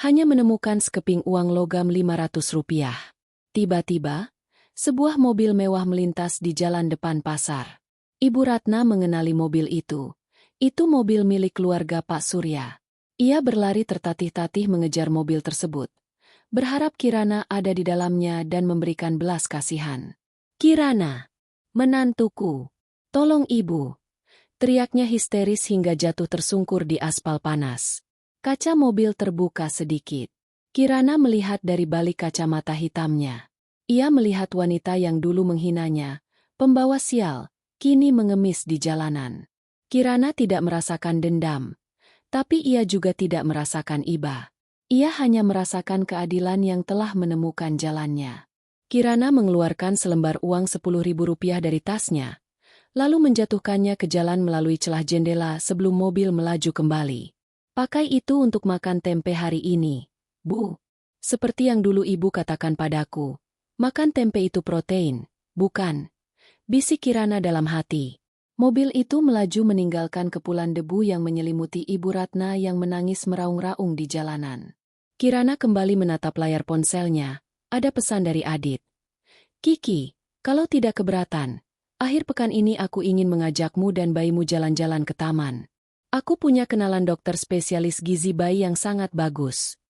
[SPEAKER 1] hanya menemukan sekeping uang logam Rp500. Tiba-tiba, sebuah mobil mewah melintas di jalan depan pasar. Ibu Ratna mengenali mobil itu. Itu mobil milik keluarga Pak Surya. Ia berlari tertatih-tatih mengejar mobil tersebut, berharap Kirana ada di dalamnya dan memberikan belas kasihan. Kirana, menantuku, tolong ibu. Teriaknya histeris hingga jatuh tersungkur di aspal panas. Kaca mobil terbuka sedikit. Kirana melihat dari balik kacamata hitamnya. Ia melihat wanita yang dulu menghinanya, pembawa sial, kini mengemis di jalanan. Kirana tidak merasakan dendam, tapi ia juga tidak merasakan iba. Ia hanya merasakan keadilan yang telah menemukan jalannya. Kirana mengeluarkan selembar uang Rp10.000 dari tasnya, lalu menjatuhkannya ke jalan melalui celah jendela sebelum mobil melaju kembali. Pakai itu untuk makan tempe hari ini, Bu. Seperti yang dulu ibu katakan padaku. Makan tempe itu protein, bukan? Bisik Kirana dalam hati. Mobil itu melaju meninggalkan kepulan debu yang menyelimuti Ibu Ratna yang menangis meraung-raung di jalanan. Kirana kembali menatap layar ponselnya. Ada pesan dari Adit. Kiki, kalau tidak keberatan, akhir pekan ini aku ingin mengajakmu dan bayimu jalan-jalan ke taman. Aku punya kenalan dokter spesialis gizi bayi yang sangat bagus.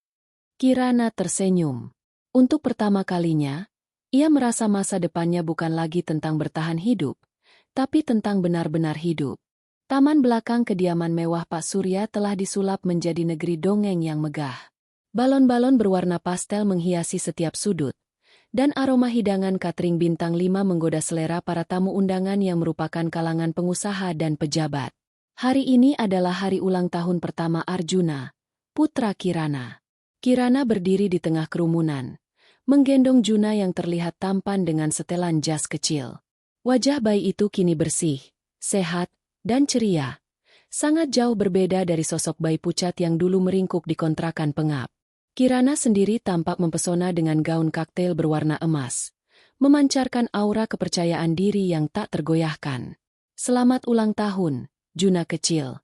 [SPEAKER 1] Kirana tersenyum. Untuk pertama kalinya, ia merasa masa depannya bukan lagi tentang bertahan hidup, tapi tentang benar-benar hidup. Taman belakang kediaman mewah Pak Surya telah disulap menjadi negeri dongeng yang megah. Balon-balon berwarna pastel menghiasi setiap sudut, dan aroma hidangan catering bintang 5 menggoda selera para tamu undangan yang merupakan kalangan pengusaha dan pejabat. Hari ini adalah hari ulang tahun pertama Arjuna, putra Kirana. Kirana berdiri di tengah kerumunan, menggendong Juna yang terlihat tampan dengan setelan jas kecil. Wajah bayi itu kini bersih, sehat, dan ceria. Sangat jauh berbeda dari sosok bayi pucat yang dulu meringkuk di kontrakan pengap. Kirana sendiri tampak mempesona dengan gaun kaktail berwarna emas, memancarkan aura kepercayaan diri yang tak tergoyahkan. Selamat ulang tahun, Juna kecil,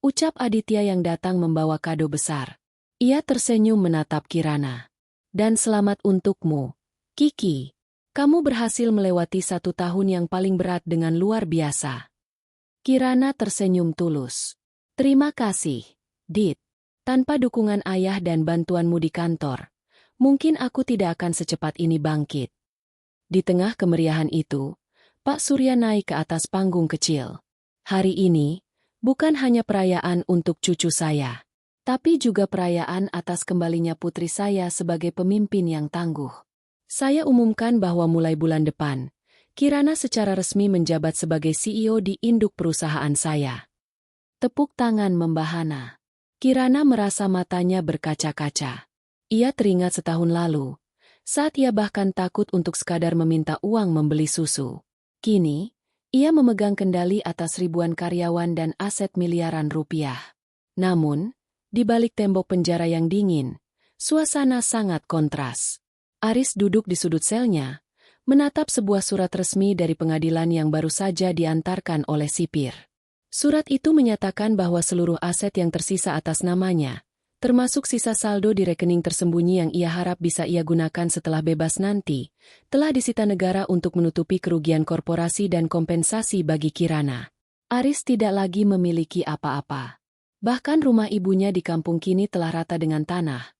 [SPEAKER 1] ucap Aditya yang datang membawa kado besar. Ia tersenyum menatap Kirana. Dan selamat untukmu, Kiki. Kamu berhasil melewati 1 tahun yang paling berat dengan luar biasa. Kirana tersenyum tulus. Terima kasih, Dit. Tanpa dukungan ayah dan bantuanmu di kantor, mungkin aku tidak akan secepat ini bangkit. Di tengah kemeriahan itu, Pak Surya naik ke atas panggung kecil. Hari ini, bukan hanya perayaan untuk cucu saya, tapi juga perayaan atas kembalinya putri saya sebagai pemimpin yang tangguh. Saya umumkan bahwa mulai bulan depan, Kirana secara resmi menjabat sebagai CEO di induk perusahaan saya. Tepuk tangan membahana. Kirana merasa matanya berkaca-kaca. Ia teringat setahun lalu, saat ia bahkan takut untuk sekadar meminta uang membeli susu. Kini, ia memegang kendali atas ribuan karyawan dan aset miliaran rupiah. Namun, di balik tembok penjara yang dingin, suasana sangat kontras. Aris duduk di sudut selnya, menatap sebuah surat resmi dari pengadilan yang baru saja diantarkan oleh sipir. Surat itu menyatakan bahwa seluruh aset yang tersisa atas namanya, termasuk sisa saldo di rekening tersembunyi yang ia harap bisa ia gunakan setelah bebas nanti, telah disita negara untuk menutupi kerugian korporasi dan kompensasi bagi Kirana. Aris tidak lagi memiliki apa-apa. Bahkan rumah ibunya di kampung kini telah rata dengan tanah,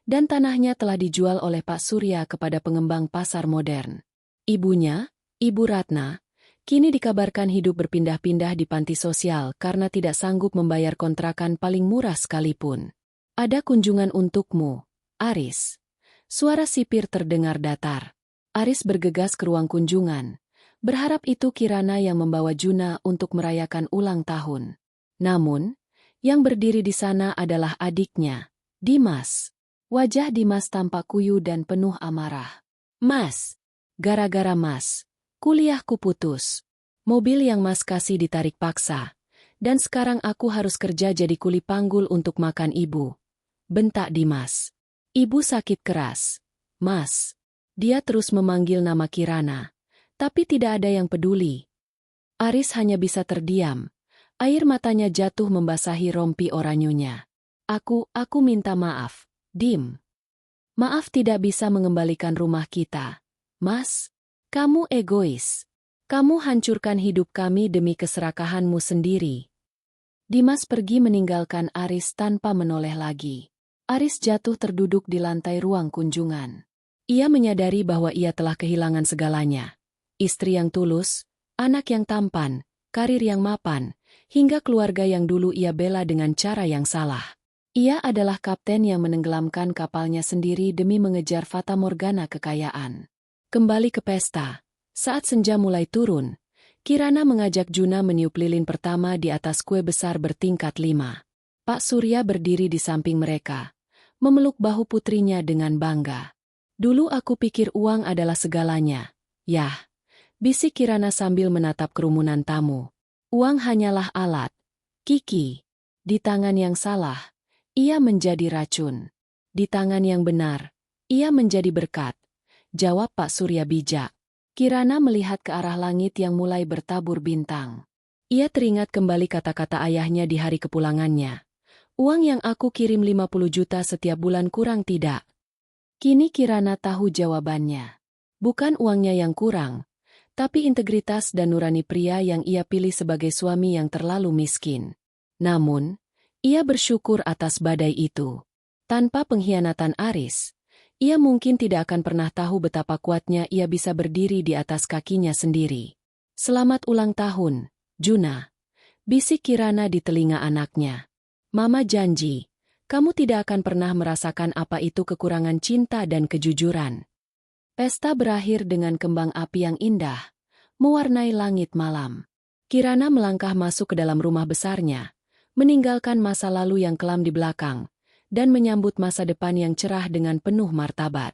[SPEAKER 1] dan tanahnya telah dijual oleh Pak Surya kepada pengembang pasar modern. Ibunya, Ibu Ratna, kini dikabarkan hidup berpindah-pindah di panti sosial karena tidak sanggup membayar kontrakan paling murah sekalipun. Ada kunjungan untukmu, Aris. Suara sipir terdengar datar. Aris bergegas ke ruang kunjungan, berharap itu Kirana yang membawa Juna untuk merayakan ulang tahun. Namun, yang berdiri di sana adalah adiknya, Dimas. Wajah Dimas tampak kuyu dan penuh amarah. Mas, gara-gara Mas, kuliahku putus. Mobil yang Mas kasih ditarik paksa, dan sekarang aku harus kerja jadi kuli panggul untuk makan ibu. Bentak Dimas. Ibu sakit keras. Mas. Dia terus memanggil nama Kirana, tapi tidak ada yang peduli. Aris hanya bisa terdiam. Air matanya jatuh membasahi rompi oranyunya. Aku minta maaf. Dim. Maaf tidak bisa mengembalikan rumah kita. Mas, kamu egois. Kamu hancurkan hidup kami demi keserakahanmu sendiri. Dimas pergi meninggalkan Aris tanpa menoleh lagi. Aris jatuh terduduk di lantai ruang kunjungan. Ia menyadari bahwa ia telah kehilangan segalanya. Istri yang tulus, anak yang tampan, karir yang mapan, hingga keluarga yang dulu ia bela dengan cara yang salah. Ia adalah kapten yang menenggelamkan kapalnya sendiri demi mengejar fata morgana kekayaan. Kembali ke pesta. Saat senja mulai turun, Kirana mengajak Juna meniup lilin pertama di atas kue besar bertingkat 5. Pak Surya berdiri di samping mereka, memeluk bahu putrinya dengan bangga. Dulu aku pikir uang adalah segalanya. Yah, bisik Kirana sambil menatap kerumunan tamu. Uang hanyalah alat. Kiki. Di tangan yang salah, ia menjadi racun. Di tangan yang benar, ia menjadi berkat. Jawab Pak Surya bijak. Kirana melihat ke arah langit yang mulai bertabur bintang. Ia teringat kembali kata-kata ayahnya di hari kepulangannya. Uang yang aku kirim 50 juta setiap bulan kurang tidak. Kini Kirana tahu jawabannya. Bukan uangnya yang kurang, tapi integritas dan nurani pria yang ia pilih sebagai suami yang terlalu miskin. Namun, ia bersyukur atas badai itu. Tanpa pengkhianatan Aris, ia mungkin tidak akan pernah tahu betapa kuatnya ia bisa berdiri di atas kakinya sendiri. Selamat ulang tahun, Juna. Bisik Kirana di telinga anaknya. Mama janji, kamu tidak akan pernah merasakan apa itu kekurangan cinta dan kejujuran. Pesta berakhir dengan kembang api yang indah, mewarnai langit malam. Kirana melangkah masuk ke dalam rumah besarnya, meninggalkan masa lalu yang kelam di belakang, dan menyambut masa depan yang cerah dengan penuh martabat.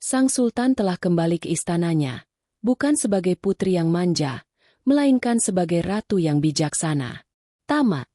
[SPEAKER 1] Sang Sultan telah kembali ke istananya, bukan sebagai putri yang manja, melainkan sebagai ratu yang bijaksana. Tamat.